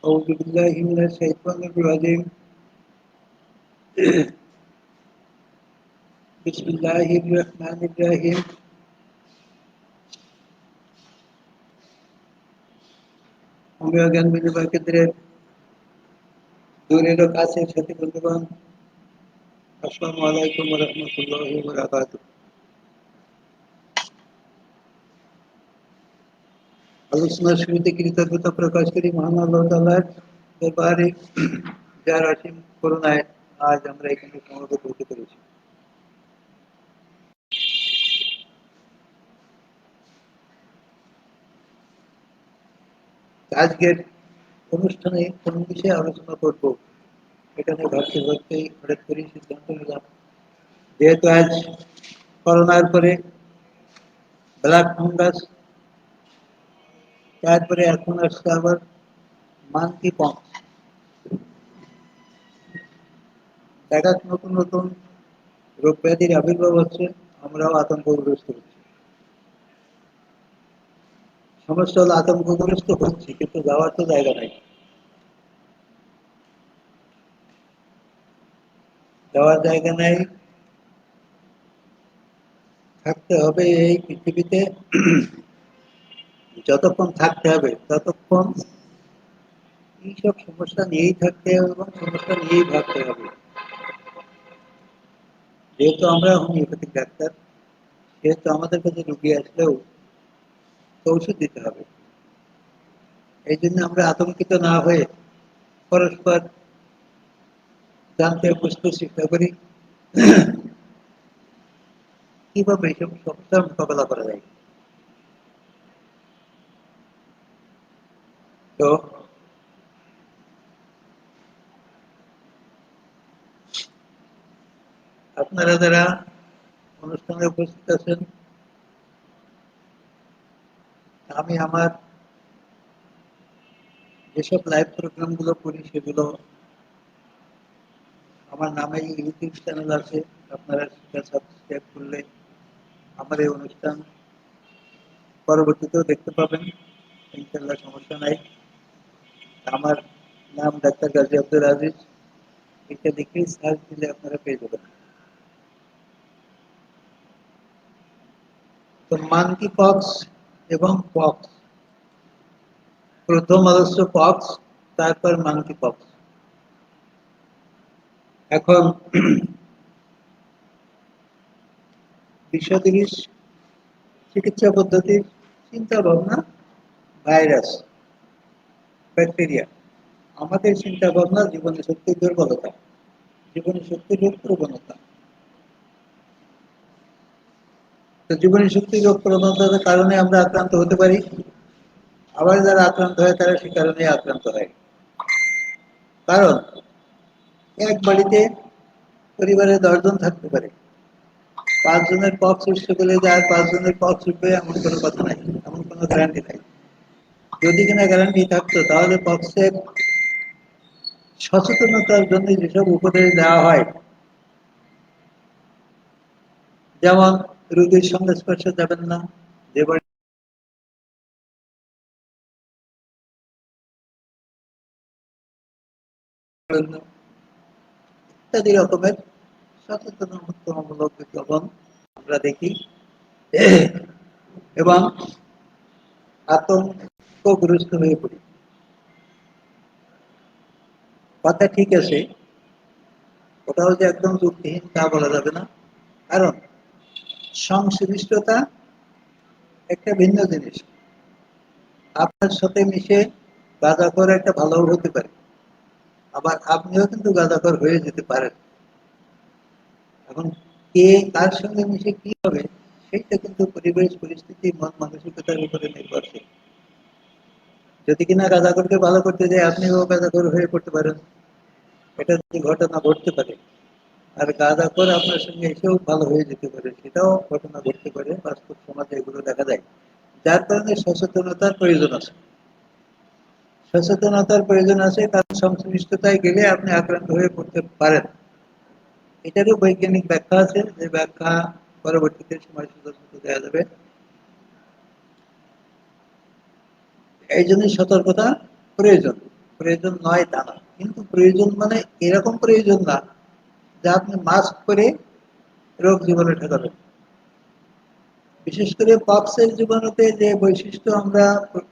أعوذ بالله من الشيطان الرجيم بسم الله الرحمن الرحيم আমরা জ্ঞান বিনিময় কেন্দ্রের দূরের ও কাছের সাথী বন্ধুগণ, আসসালামু আলাইকুম ওয়া রাহমাতুল্লাহি ওয়া বারাকাতুহু। আলোচনার শুরুতে কৃতজ্ঞতা প্রকাশ করি মহান আল্লাহ তাআলার দরবারে, যার অসীম করুণায় আজ আমরা এখানে সমবেত হতে পেরেছি। আজকের অনুষ্ঠানে কোন বিষয়ে আলোচনা করব এখানে ভাবতে ভাবতেই হঠাৎ করে সিদ্ধান্ত নিলাম, যেহেতু আজ করোনার পরে ব্ল্যাক ফাঙ্গাস, তারপরে এখন আসছে আবার মাঙ্কি পক্স, হঠাৎ নতুন নতুন রোগ ব্যাধির আবির্ভাব হচ্ছে, আমরাও আতঙ্কগ্রস্ত হচ্ছি। সমস্যা হলো আতঙ্কগ্রস্ত হচ্ছি, কিন্তু যাওয়ার তো জায়গা নাই। যাওয়ার জায়গা নাই, থাকতে হবে এই পৃথিবীতে। যতক্ষণ থাকতে হবে ততক্ষণ এইসব সমস্যা নিয়েই থাকতে হবে এবং সমস্যা নিয়েই ভাবতে হবে। যেহেতু আমরা হোমিওপ্যাথিক ডাক্তার, সেহেতু আমাদের কাছে রুগী আসলেও ওষুধ দিতে হবে। এই জন্য আমরা আতঙ্কিত না হয়ে পরস্পর জানতে বুঝতে চেষ্টা করি কিভাবে এইসব সমস্যার মোকাবেলা করা যায়। তো আপনারা যারা অনুষ্ঠানে উপস্থিত আছেন, আমি আমার যেসব লাইভ প্রোগ্রাম গুলো করি সেগুলো আমার নামে ইউটিউব চ্যানেল আছে, আপনারা সেটা সাবস্ক্রাইব করলে আমার এই অনুষ্ঠান পরবর্তীতেও দেখতে পাবেন, ইনশাল্লাহ সমস্যা নাই। আমার নাম ডাক্তার গাজী আব্দুল আজিজ, এটা দেখেই সার্চ দিলে আপনারা পেয়ে যাবেন। তো মাঙ্কি পক্স এবং পক্স, প্রথম আদর্শ পক্স, তারপর মাঙ্কি পক্স। এখন ২৩০ চিকিৎসা পদ্ধতির চিন্তা ভাবনা, ভাইরাস, ব্যাকটেরিয়া। আমাদের চিন্তা ভাবনা জীবনে শক্তির দুর্বলতা, জীবনে শক্তির রোগ প্রবণতা। তো জীবনী শক্তি রোগ প্রবণতার কারণে আমরা আক্রান্ত হতে পারি, আবার যারা আক্রান্ত হয় তারা সে কারণে আক্রান্ত হয়। কারণ এক বাড়িতে পরিবারে 10 জন থাকতে পারে, 5 জনের পক্স উঠতে গেলে যে আর 5 জনের পক্স উঠবে এমন কোনো কথা নাই, এমন কোনো গ্যারান্টি নাই। যদি কিনা গ্যারান্টি থাকতো তাহলে পক্সের সচেতনতার জন্য যেসব উপদেশ দেওয়া হয়, যেমন রোগীর সংস্পর্শে যাবেন না, যে বাড়ি ইত্যাদি রকমের সচেতনতামূলক বিজ্ঞাপন আমরা দেখি এবং আতঙ্কগ্রস্ত হয়ে পড়ি। কথা ঠিক আছে, ওটাও যে একদম যুক্তিহীন তা বলা যাবে না, কারণ সংশ্লিষ্টতা একটা ভিন্ন জিনিস। আপনার সাথে মিশে গাঁজাখোর একটা ভালো হতে পারে, আবার আপনিও কিন্তু গাঁজাখোর হয়ে যেতে পারেন। এখন কে কার সঙ্গে মিশে কি হবে সেটা কিন্তু পরিবেশ, পরিস্থিতি, মন মানসিকতার উপরে নির্ভরশীল। যদি কিনা গাঁজাখোরকে ভালো করতে যায় আপনিও গাঁজাখোর হয়ে পড়তে পারেন, এটা যদি ঘটনা ঘটতে পারে। আর গাঁজাখোর আপনার সঙ্গে এসেও ভালো হয়ে যেতে পারে, সেটাও ঘটনা ঘটতে পারে, বাস্তব সমাজে এগুলো দেখা যায়। যার কারণে সচেতনতার প্রয়োজন আছে, সচেতনতার প্রয়োজন আছে, কারণ সংশ্লিষ্টতায় গেলে আপনি আক্রান্ত হয়ে পড়তে পারেন। এটারও বৈজ্ঞানিক ব্যাখ্যা আছে, যে ব্যাখ্যা পরবর্তীতে সময় সুযোগ মতো দেওয়া যাবে। এই জন্য সতর্কতা প্রয়োজন। প্রয়োজন নয় তা না, কিন্তু প্রয়োজন মানে এরকম প্রয়োজন না যে আপনি মাস্ক করে রোগ জীবাণু ঠেকাবেন। বিশেষ করে পক্সের জীবাণুতে যে বৈশিষ্ট্য আমরা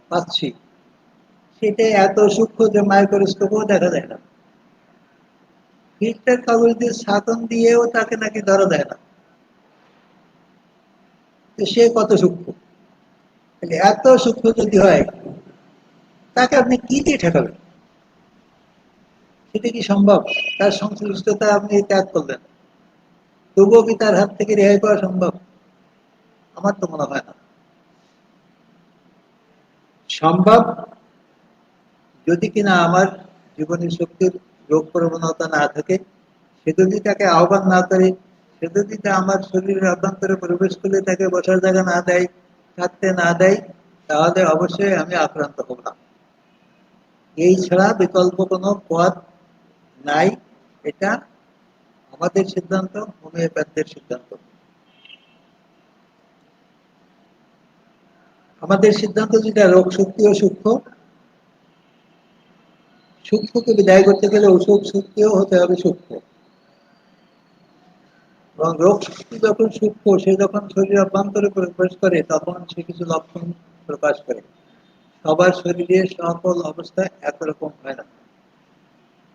পাচ্ছি সেটা এত সূক্ষ্ম যে মাইক্রোস্কোপেও দেখা যায় না। ফিল্টার কাগজ দিয়ে ছাঁকন দিয়েও তাকে নাকি ধরা যায় না। তো সে কত সূক্ষ্ম, এত সূক্ষ্ম যদি হয় তাকে আপনি কি দিয়ে ঠেকাবেন? সেটা কি সম্ভব? তার সংশ্লিষ্টতা আপনি ত্যাগ করলেন, তবুও কি তার হাত থেকে রেহাই পাওয়া সম্ভব? আমার তো মনে হয় না সম্ভব। যদি কিনা আমার জীবনী শক্তির রোগ প্রবণতা না থাকে, সে যদি তাকে আহ্বান না করে, সে যদি আমার শরীরের অভ্যন্তরে প্রবেশ করলে তাকে বসার জায়গা না দেয়, থাকতে না দেয়, তাহলে অবশ্যই আমি আক্রান্ত হব না। এই ছাড়া বিকল্প কোনো পথ নাই। এটা আমাদের সিদ্ধান্ত, হোমিওপ্যাথদের সিদ্ধান্ত। আমাদের সিদ্ধান্ত যেটা রোগ শক্তি ও সূক্ষ্ম, সূক্ষ্মকে বিদায় করতে গেলে ওষুধ শক্তিও হতে হবে সূক্ষ্ম। এবং রোগ শক্তি যখন সূক্ষ্ম, সে যখন শরীরের অভ্যন্তরে প্রবেশ করে তখন সে কিছু লক্ষণ প্রকাশ করে। সবার শরীরে সকল অবস্থা একরকম হয় না।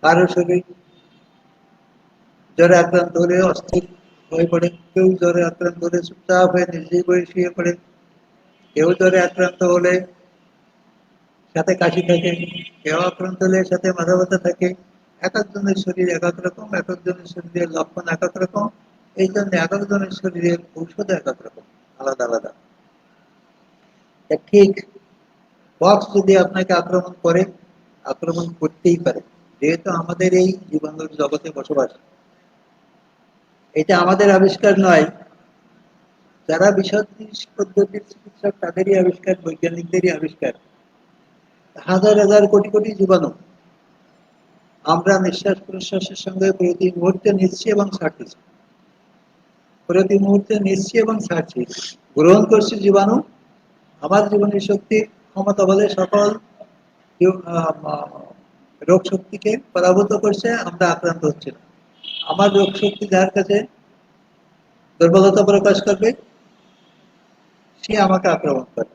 কারো শরীর জ্বরে আক্রান্ত হলে অস্থির হয়ে পড়ে, কেউ জ্বরে আক্রান্ত হলে চুপচাপ হয়ে নিজেই বই শুয়ে পড়ে, কেউ জ্বরে আক্রান্ত হলে সাথে কাশি থাকে, কেউ আক্রান্ত হলে সাথে মাথা ব্যথা থাকে। এক একজনের শরীর এক এক রকম, এক একজনের শরীরের লক্ষণ এক এক রকম। এই জন্য এক একজনের শরীরের ঔষধ এক এক রকম, আলাদা আলাদা। ঠিক বক্স যদি আপনাকে আক্রমণ করে, আক্রমণ করতেই পারে, যেহেতু আমাদের এই জীবাণুর জগতে বসবাস। এটা আমাদের আবিষ্কার নয়, যারা বিশদ পদ্ধতির চিকিৎসক তাদেরই আবিষ্কার, বৈজ্ঞানিকদেরই আবিষ্কার। হাজার হাজার কোটি কোটি জীবাণু আমরা নিঃশ্বাস প্রশ্বাসের সঙ্গে প্রতি মুহূর্তে নিচ্ছি এবং ছাড়তেছি, প্রতি মুহূর্তে নিচ্ছি এবং ছাড়ছি। গ্রহণ করছি জীবাণু, আমার জীবনের শক্তি ক্ষমতা বলে সকল রোগ শক্তিকে পরাভূত করছে, আমরা আক্রান্ত হচ্ছি না। আমার রোগ শক্তি যার কাছে দুর্বলতা প্রকাশ করবে, সে আমাকে আক্রমণ করে।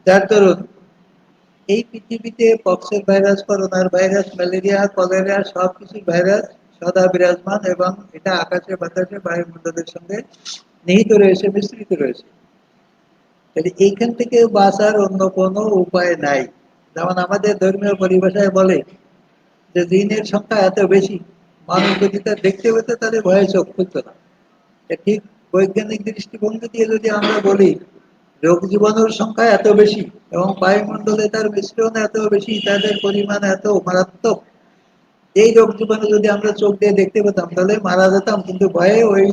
যার দরুন এই পৃথিবীতে পক্সের ভাইরাস, করোনার ভাইরাস, ম্যালেরিয়া, কলেরা সবকিছু ভাইরাস সদা বিরাজমান, এবং এটা আকাশে বাতাসে বায়ুমণ্ডলের সঙ্গে নিহিত রয়েছে, মিশ্রিত রয়েছে। তাহলে এইখান থেকে বাঁচার অন্য কোনো উপায় নাই। যেমন আমাদের ধর্মীয় পরিভাষায় বলে যে জিনের সংখ্যা এত বেশি, মানুষ যদি তা দেখতে পেত তাহলে ভয়ে চোখ খুলত না। ঠিক বৈজ্ঞানিক দৃষ্টিভঙ্গি দিয়ে যদি আমরা বলি রোগ জীবাণুর সংখ্যা এত বেশি এবং বায়ুমণ্ডলে তার মিশ্রণ এত বেশি, তাদের পরিমাণ এত মারাত্মক, এই রোগ জীবাণু যদি আমরা চোখ দিয়ে দেখতে পেতাম তাহলে মারা যেতাম, কিন্তু ভয়ে ওই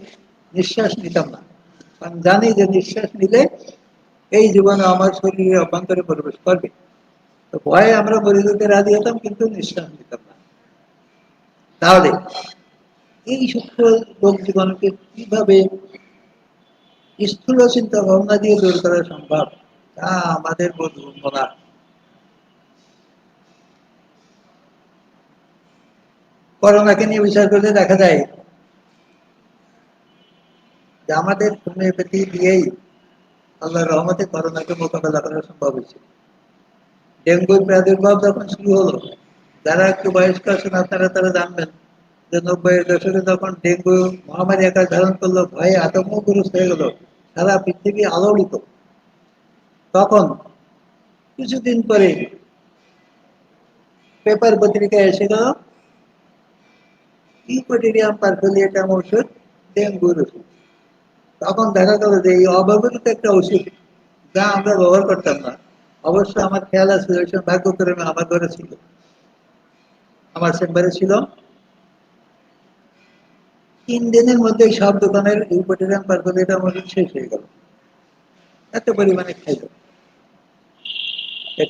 নিঃশ্বাস নিতাম না। কারণ জানি যে নিঃশ্বাস নিলে এই জীবাণু আমার শরীরে অভ্যন্তরে প্রবেশ করবে। তো ভয়ে আমরা মরে যেতে রাজি হতাম, কিন্তু নিঃশ্বাস নিতাম না। তাহলে এই সূক্ষ্ম রোগ জীবাণুকে কিভাবে স্থূল চিন্তা ভাবনা দিয়ে দূর করা সম্ভব, তা আমাদের বোধগম্য না। করোনাকে নিয়ে বিচার করলে দেখা যায় যে আমাদের হোমিওপ্যাথি দিয়েই আল্লাহর রহমতে করোনাকে মোকাবেলা করা সম্ভব হয়েছে। ডেঙ্গুর প্রাদুর্ভাব যখন শুরু হলো, যারা একটু বয়স্ক আছেন আপনারা তারা জানবেন যে 90-এর দশকে যখন ডেঙ্গু মহামারী আকার ধারণ করলো, ভয়ে আতঙ্কগ্রস্ত হয়ে গেল, সারা পৃথিবী আলোড়িত। তখন কিছুদিন পরে পেপার পত্রিকায় এসে গেল ইউপোটেরিয়াম পারফোলিয়েটাম ওষুধ, ডেঙ্গুর ওষুধ। তখন দেখা গেল যে এই অব্যবহৃত একটা ওষুধ, যা আমরা ব্যবহার করতাম না। অবশ্য আমার খেয়াল আছে ওই সময় ভাগ্যক্রমে আমার ঘরে ছিল, আমার চেম্বারে ছিল। 3 দিনের মধ্যে সব দোকানের ইউপোটেরিয়াম পারফোলিয়েটাম ওষুধ শেষ হয়ে গেল, এত পরিমাণে খাইল।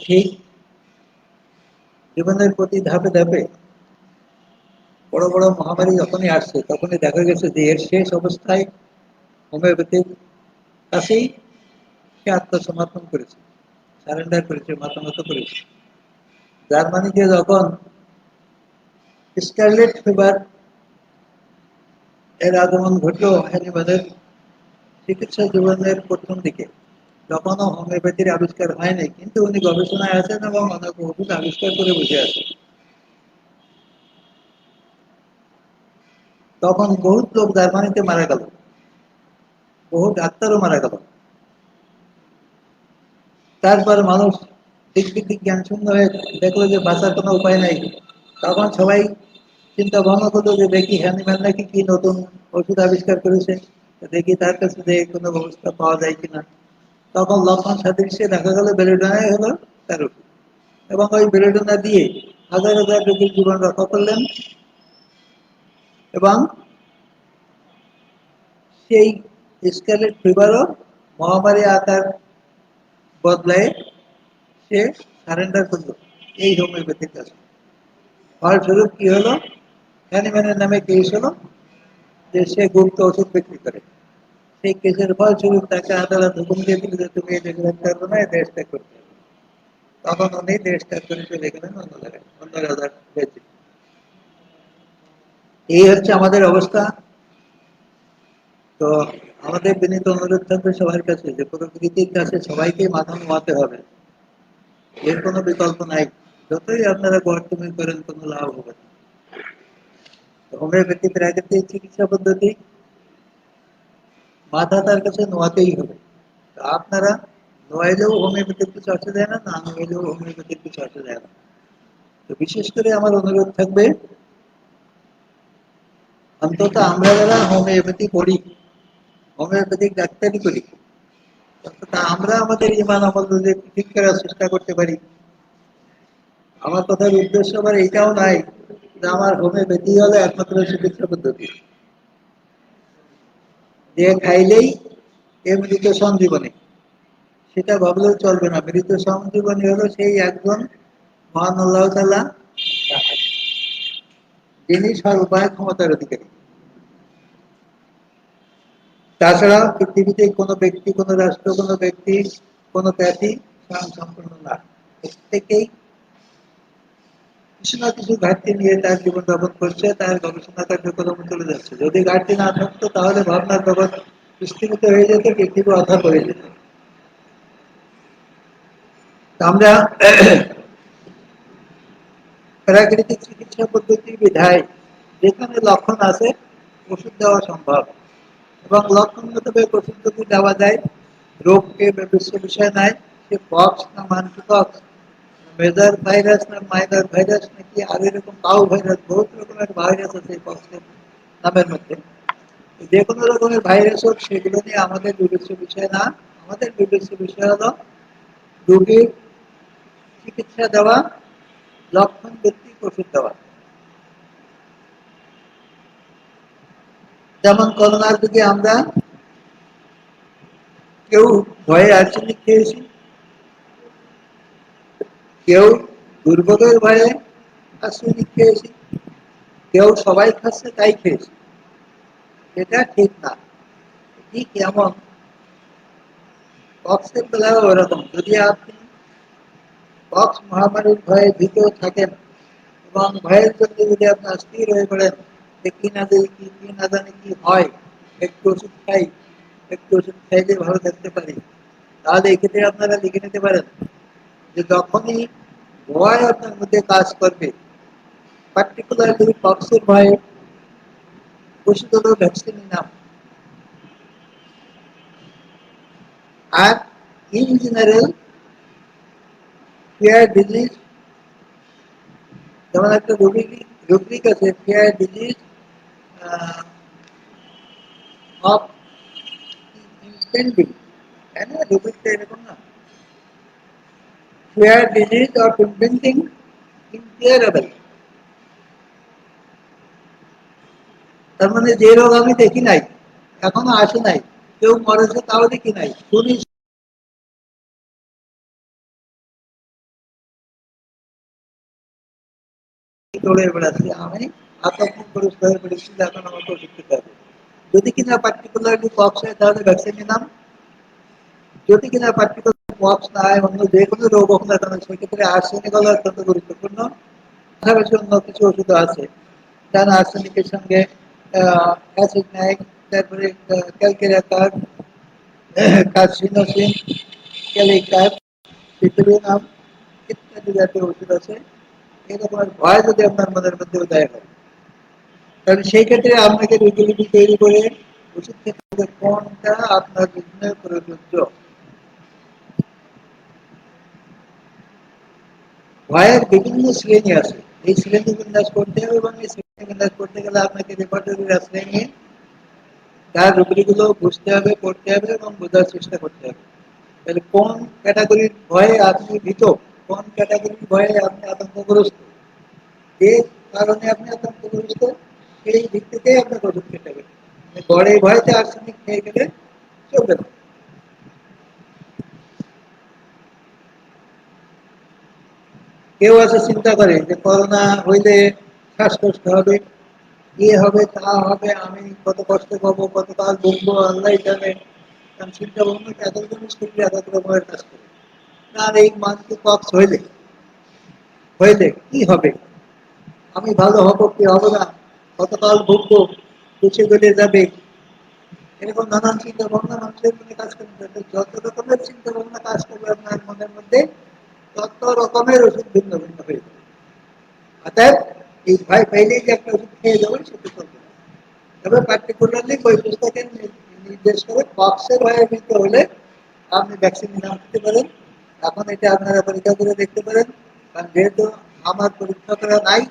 ঠিক জীবনের প্রতি ধাপে ধাপে বড় বড় মহামারী যখনই আসছে, তখনই দেখা গেছে যে এর শেষ অবস্থায় হোমিওপ্যাথির কাছেই সে আত্মসমর্পণ করেছে, সারেন্ডার করেছে, মাথা নত করেছে। জার্মানিতে যখন স্কারলেট ফিভার এর আগমন ঘটল হ্যানিম্যানের চিকিৎসা জীবনের প্রথম দিকে, তখনও হোমিওপ্যাথির আবিষ্কার হয়নি, কিন্তু উনি গবেষণায় আছেন এবং অনেক ওষুধ আবিষ্কার করে বসে আছেন। তখন বহুত লোক জার্মানিতে মারা গেল, বহু ডাক্তারও মারা গেল। তারপর মানুষ দিক দিক জ্ঞান শূন্য হয়ে দেখলো যে বাঁচার কোনো উপায় নাই। তখন সবাই চিন্তা ভাবনা করলো যে দেখি হ্যানিম্যান নাকি কি নতুন ওষুধ আবিষ্কার করেছে, দেখি তার কাছে যে কোনো ব্যবস্থা পাওয়া যায় কিনা। তখন লক্ষণ সাদৃশ্যে দেখা গেল বেলেডোনাই হলো তার ওষুধ, এবং ওই বেলেডোনা দিয়ে হাজার হাজার রোগীর জীবন রক্ষা করলেন। এবং সেই স্কারলেট ফিভারও মহামারী আকার বদলায় সে সারেন্ডার করলো এই হোমিওপ্যাথির কাছে। ফলস্বরূপ কি হলো, হ্যানিম্যানের নামে কেস হলো যে সে গুপ্ত ওষুধ বিক্রি করে। সেই কেসের ফলস্বরূপ তাকে আদালত হুকুম দিয়ে দিল যে তুমি এই দেশে থাকতে পারবে না, এই দেশ ত্যাগ করতে হবে। তখন উনি দেশ ত্যাগ করে চলে গেলেন অন্য জায়গায়, অন্য রাজার দেশে। এই হচ্ছে আমাদের অবস্থা। তো আমাদের বিনীত অনুরোধ থাকবে সবার কাছে যে প্রকৃতির কাছে সবাইকে মাথা নোয়াতে হবে, এর কোনো বিকল্প নাই। যতই আপনারা গড়তুমি করেন কোনো লাভ হবে না। হোমিওপ্যাথি প্রাকৃতিক চিকিৎসা পদ্ধতি, মাথা তার কাছে নোয়াতেই হবে। তো আপনারা নোয়াইলেও হোমিওপ্যাথির কিছু আসে যায় না, না নোয়াইলেও হোমিওপ্যাথির কিছু আসে যায় না। তো বিশেষ করে আমার অনুরোধ থাকবে, অন্তত আমরা যারা হোমিওপ্যাথি করি, হোমিওপ্যাথিক ডাক্তারি করি, অন্তত আমরা আমাদের ইমান আমল যদি ঠিক করার চেষ্টা করতে পারি। আমার কথার উদ্দেশ্য আবার এইটাও নাই যে আমার হোমিওপ্যাথি হলো একমাত্র চিকিৎসা পদ্ধতি, যে খাইলেই এ মৃত সঞ্জীবনী, সেটা ভাবলেও চলবে না। মৃত সঞ্জীবনী হলো সেই একজন মহান আল্লাহ তাআলা, যিনি সর্বায় ক্ষমতার অধিকারী। তাছাড়া পৃথিবীতে কোনো ব্যক্তি, কোনো রাষ্ট্র, কোনো ব্যক্তি, কোনো ব্যাধি স্বয়ংসম্পূর্ণ না। প্রত্যেকেই কিছু না কিছু ঘাটতি নিয়ে তার জীবন যাপন করছে, তার গবেষণা কার্যক্রম চলে যাচ্ছে। যদি ঘাটতি না থাকতো তাহলে ভাবনার জগৎ বিস্তৃত হয়ে যেত, পৃথিবী অথাপ হয়ে যেত। আমরা প্রাকৃতিক চিকিৎসা পদ্ধতি বিধায় যেখানে লক্ষণ আছে ওষুধ দেওয়া সম্ভব, এবং লক্ষণ মোতাবেক ওষুধ যদি দেওয়া যায়, রোগকে বিষয় নাই, সে পক্স না মানসিক পক্স, মেজর ভাইরাস না মাইনর ভাইরাস নাকি আর এরকম কাউ ভাইরাস, বহুত রকমের ভাইরাস আছে এই পক্সের নামের মধ্যে। যে কোনো রকমের ভাইরাস হোক, সেগুলো নিয়ে আমাদের বিবেচ্য বিষয় না। আমাদের বিবেচ্য বিষয় হলো রোগীর চিকিৎসা দেওয়া, লক্ষণ ভিত্তিক ওষুধ দেওয়া। যেমন করোনার দিকে আমরা কেউ ভয়ে আর্সেনিক খেয়েছি, কেউ দুর্ভোগের ভয়ে আর্সেনিক খেয়েছি, কেউ সবাই খাচ্ছে তাই খেয়েছে। এটা ঠিক না। ঠিক এমন পক্সের বেলাও ওরকম। যদি আপনি পক্স মহামারীর ভয়ে ভীত থাকেন এবং ভয়ের জন্য যদি আপনি অস্থির হয়ে পড়েন যে কি না জানি কি না জানি কি হয়, একটু ওষুধ খাই, একটু ওষুধ খাইলে ভালো থাকতে পারি, তাহলে এক্ষেত্রে আপনারা লিখে নিতে পারেন যে যখনই ভয় আপনার মধ্যে কাজ করবে, পার্টিকুলারলি পক্সের ভয়ে, ওষুধ হলো ভ্যাকসিনের নাম। আর ইন জেনারেল ফেয়ার ডিজিজ, যেমন একটা রুব্রিক আছে, ফেয়ার ডিজিজ অফ ইম্পেন্ডিং, তাই না? রুব্রিকটা এরকম না, ফেয়ার ডিজিজ অফ ইম্পেন্ডিং ইনক্লিয়ারেবল। তার মানে যে রোগ আমি দেখি নাই, এখনো আসে নাই, কেউ মরেছে তাও দেখি নাই, শুনি দৌড়ে বেড়াচ্ছি, আমি আতঙ্কগ্রস্ত হয়ে পড়েছি যে এখন আমাকে ওষুধ খেতে হবে। যদি কিনা পার্টিকুলারলি পক্স হয় তাহলে ভ্যাকসিন নিলাম, যদি কিনা পার্টিকুলার পক্স না হয় অন্য যে কোনো রোগ হোক না কেন সেক্ষেত্রে আর্সেনিক হলো অত্যন্ত গুরুত্বপূর্ণ। পাশাপাশি অন্য কিছু ওষুধ আছে যারা আর্সেনিকের সঙ্গে অ্যাসিড নাইক, তারপরে ক্যালকেরিয়াকার, কার্সিনোসিন, ক্যালিকার, পিটুলিনাম ইত্যাদি জাতীয় ওষুধ আছে। এরকম ভয় যদি আপনার মনের মধ্যে উদয় হয়, কারণ সেই ক্ষেত্রে আপনাকে রুটিলিটি তৈরি করে ওষুধ খেতে হবে কোনটা আপনার জন্য প্রযোজ্য। ভয়ের বিভিন্ন শ্রেণী আছে, এই শ্রেণী বিন্যাস করতে হবে এবং এই শ্রেণী বিন্যাস করতে গেলে আপনাকে রেপার্টরির আশ্রয় নিয়ে তার রুগীগুলো বুঝতে হবে, পড়তে হবে এবং বোঝার চেষ্টা করতে হবে। তাহলে কোন ক্যাটাগরির ভয়ে আপনি ভীত, কোন ক্যাটাগরির ভয়ে আপনি আতঙ্কগ্রস্ত, যে কারণে আপনি আতঙ্কগ্রস্ত, সেই ভিত্তিতে আপনার ওষুধ খেতে হবে। গড়ে ভয়তে আর্সেনিক খেয়ে গেলে চলবে না। কেউ আছে চিন্তা করে যে করোনা হইলে শ্বাসকষ্ট হবে, ইয়ে হবে, তা হবে, আমি কত কষ্ট পাবো, কত কাল ভুগবো, আল্লাহ জানে। কারণ চিন্তা ভাবনা এতজন স্ত্রী এত রকমের কাজ করে। আর এই মানসিক পক্স হইলে কি হবে, আমি ভালো হবো কি হবো না, কতকাল ভুগবো, কুচে গলে যাবে, এরকম নানান চিন্তা ভাবনা মানুষের মনে কাজ করবে। যত রকমের চিন্তা ভাবনা কাজ করবে আপনার মনের মধ্যে, তত রকমের ওষুধ ভিন্ন ভিন্ন হয়ে যাবে। অতএব এই ভয় পাইলেই যে একটা ওষুধ খেয়ে যাবেন সেটা চলবে না। তবে পার্টিকুলারলি ওই পুস্তকে নির্দেশ করে পক্সের ভয়ে ভীত হলে আপনি ভ্যাকসিন নাম দিতে পারেন। এখন এটা আপনারা পরীক্ষা করে দেখতে পারেন, কারণ যেহেতু আমার পরীক্ষা করা নাই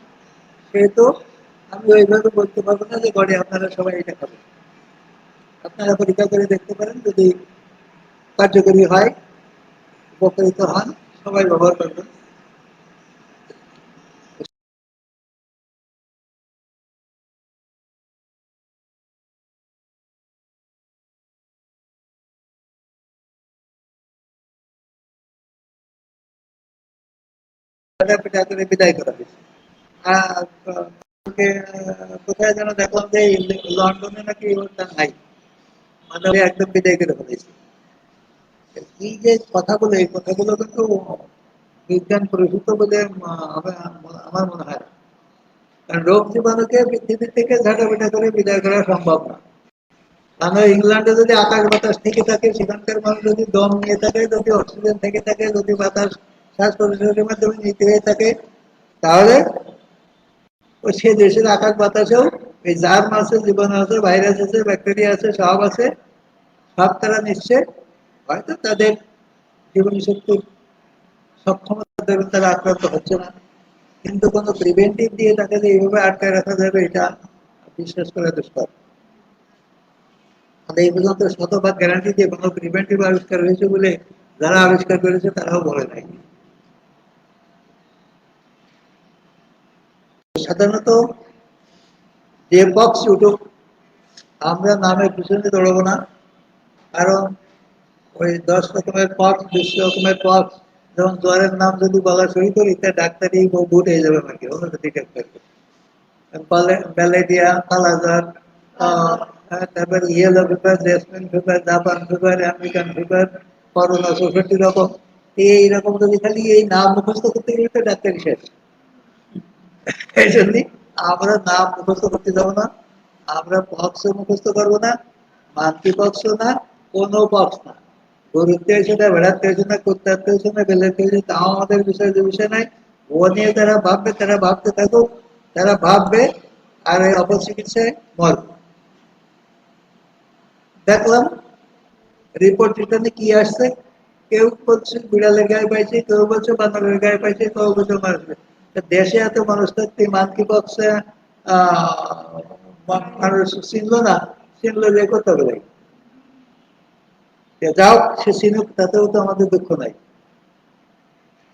সেহেতু আমি ওইভাবে বলতে পারবো না যে ঘরে আপনারা সবাই এটা খাবেন। আপনারা পরীক্ষা করে দেখতে পারেন, যদি কার্যকরী হয়, উপকৃত হন, সবাই ব্যবহার করবেন। পিঠা করে বিদায় করা হয়েছে। আর কোথায় যেন দেখলাম যে লন্ডনে নাকি ওটা নাই, মানে একদম বিদায় করে ফেলেছে। এই যে কথাগুলো, এই কথাগুলো কিন্তু বিজ্ঞান প্রসূত বলে আমার মনে হয় না। কারণ রোগ জীবাণুকে পৃথিবী থেকে ঝাঁটাপিটা করে বিদায় করা সম্ভব না। কারণ ইংল্যান্ডে যদি আকাশ বাতাস থেকে থাকে, সেখানকার মানুষ যদি দম নিয়ে থাকে, যদি অক্সিজেন থেকে থাকে, যদি বাতাস শ্বাস প্রশ্বাসের মাধ্যমে নিতে হয়ে থাকে, তাহলে ওই সে দেশের আকাশ বাতাসেও এই জার্ম আছে, জীবাণু আছে, ভাইরাস আছে, ব্যাকটেরিয়া আছে, সব আছে, সব তারা নিশ্চয় হয়তো তাদের জীবনী শক্তির সক্ষমতা দেবে, তারা আক্রান্ত হচ্ছে না। কিন্তু কোনো প্রিভেন্টিভ দিয়ে তাকে যে এইভাবে আটকায় রাখা যাবে, এটা বিশ্বাস করা দুষ্কর। মানে এই পর্যন্ত শতভাগ গ্যারান্টি দিয়ে কোনো প্রিভেন্টিভ আবিষ্কার হয়েছে বলে যারা আবিষ্কার করেছে তারাও বলে নাই। সাধারণত যে পক্স উঠুক, আমরা নামের পিছনে দৌড়বো না। কারণ ওই 10 রকমের পক্স, 20 রকমের পক্স, যেমন জ্বরের নাম যদি বলা শুরু করি, তা ডাক্তারই বুট হয়ে যাবে নাকি হোমিওপ্যাথি ডাক্তার। ম্যালেরিয়া, কালাজ্বর, তারপরে yellow fever, jasmine fever, Japan fever, American fever, corona 64 রকম। এইরকম যদি খালি এই নাম মুখস্থ করতে গেলে তো ডাক্তারই শেষ। এই জন্যই আমরা নাম মুখস্থ করতে যাবো না, আমরা পক্স মুখস্থ করবো না, মাতৃ পক্ষ না, কোনো পক্ষ না। গরুর হয়েছে না, ভেড়াতে হয়েছে না, কুত্তাতে হয়েছে না, বেলেতে হয়েছে, তাও আমাদের বিষয় যে বিষয় নাই। ও নিয়ে তারা ভাববে, তারা ভাবতে থাকুক, তারা ভাববে, আর এই অপচিকিৎসায় মরবে। দেখলাম রিপোর্ট রিটার্নে কি আসছে, কেউ বলছে বিড়ালের গায়ে পাইছে, কেউ বলছে বানরের গায়ে পাইছে, কেউ বলছে মানুষের। দেশে এত মানুষ থাকতে মানকি পক্ষে মানুষ চিনল না, চিনল যে করতে হবে। যাও সে চিনুক, তাতেও তো আমাদের দুঃখ নাই।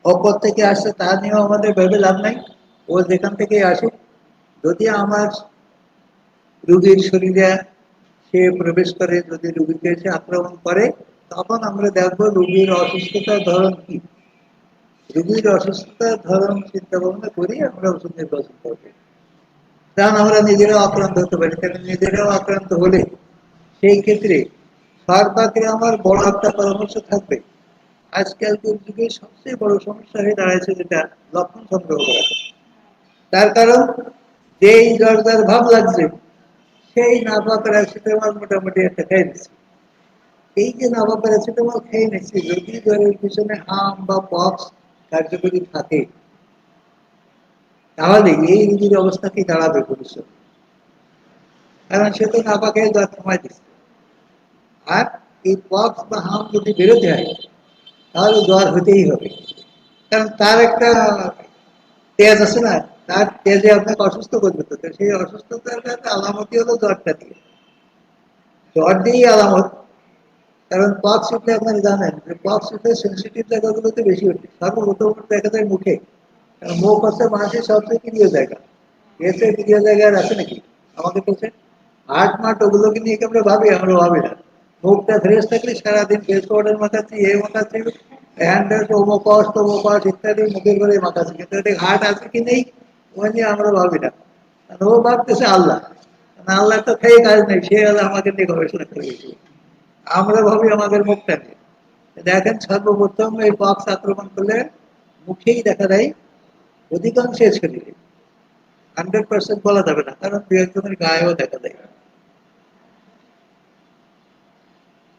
অপর থেকে আসছে তা নিয়েও আমাদের ভেবে লাভ নাই। ও যেখান থেকে আসুক, যদি আমার রোগীর শরীরে সে প্রবেশ করে, যদি রোগীকে সে আক্রমণ করে, তখন আমরা দেখবো রোগীর অসুস্থতার ধরন কি। রোগীর অসুস্থতার ধরন চিন্তা ভাবনা করি আমরা ওষুধ নির্বাচন করবো। কারণ আমরা নিজেরাও আক্রান্ত হতে পারি, কারণ নিজেরাও আক্রান্ত হলে সেই ক্ষেত্রে সরকারকে আমার বড় একটা পরামর্শ থাকবে, আজকালকার যুগে সবচেয়ে বড় সমস্যা হয়ে দাঁড়াচ্ছে যেটা লক্ষণ সংগ্রহ করা। তার কারণ যেই জ্বর জ্বর ভাব লাগছে সেই নাভা প্যারাসিটামল মোটামুটি একটা খেয়ে নিচ্ছে। এই যে নাভা প্যারাসিটামল খেয়ে নিচ্ছি, যদি জ্বরের পিছনে হাম বা পক্স কার্যকরী থাকে, তাহলে এই রোগীর অবস্থা কি দাঁড়াবে ভবিষ্যৎ? কারণ সে তো নাভা খেয়ে জ্বর থামাই দিচ্ছে। আর এই পক্স বা হাম যদি বেরোতে হয় তাহলে জ্বর হতেই হবে। কারণ তার একটা তেজ আছে না, তার তেজে আপনাকে অসুস্থ করবে। তো সেই অসুস্থতার একটা আলামতই হলো জ্বরটা দিয়ে। জ্বর দিয়েই আলামত। কারণ পক্স উঠলে আপনারা জানেন যে পক্স উঠলে সেন্সিটিভ জায়গাগুলোতে বেশি উঠে, সর্বপ্রথম দেখা যায় মুখে। কারণ মুখ হচ্ছে মানুষের সবচেয়ে প্রিয় জায়গা। এসে প্রিয় জায়গা আর আছে নাকি আমাদের কাছে? হার্ট মার্ট ওগুলোকে নিয়ে আমরা ভাবি না। মুখটা ফ্রেশ থাকলে সারাদিন ফেস পাউডার মাখাচ্ছি, এ মাখাচ্ছি, হ্যান্ডেল টোমোকস ইত্যাদি মুখের করে মাখাচ্ছি, কিন্তু এটা হার্ট আছে কি নেই ওই নিয়ে আমরা ভাবি না। ও ভাবতেছে আল্লাহ, আল্লাহ তো খেয়ে কাজ নেই, সে হলে আমাকে নিয়ে গবেষণা করে গেছে। আমরা ভাবি আমাদের মুখটা নিয়ে। দেখেন সর্বপ্রথম এই পক্স আক্রমণ করলে মুখেই দেখা দেয় অধিকাংশের শরীরে। 100% বলা যাবে না, কারণ দু একজনের গায়েও দেখা দেয়।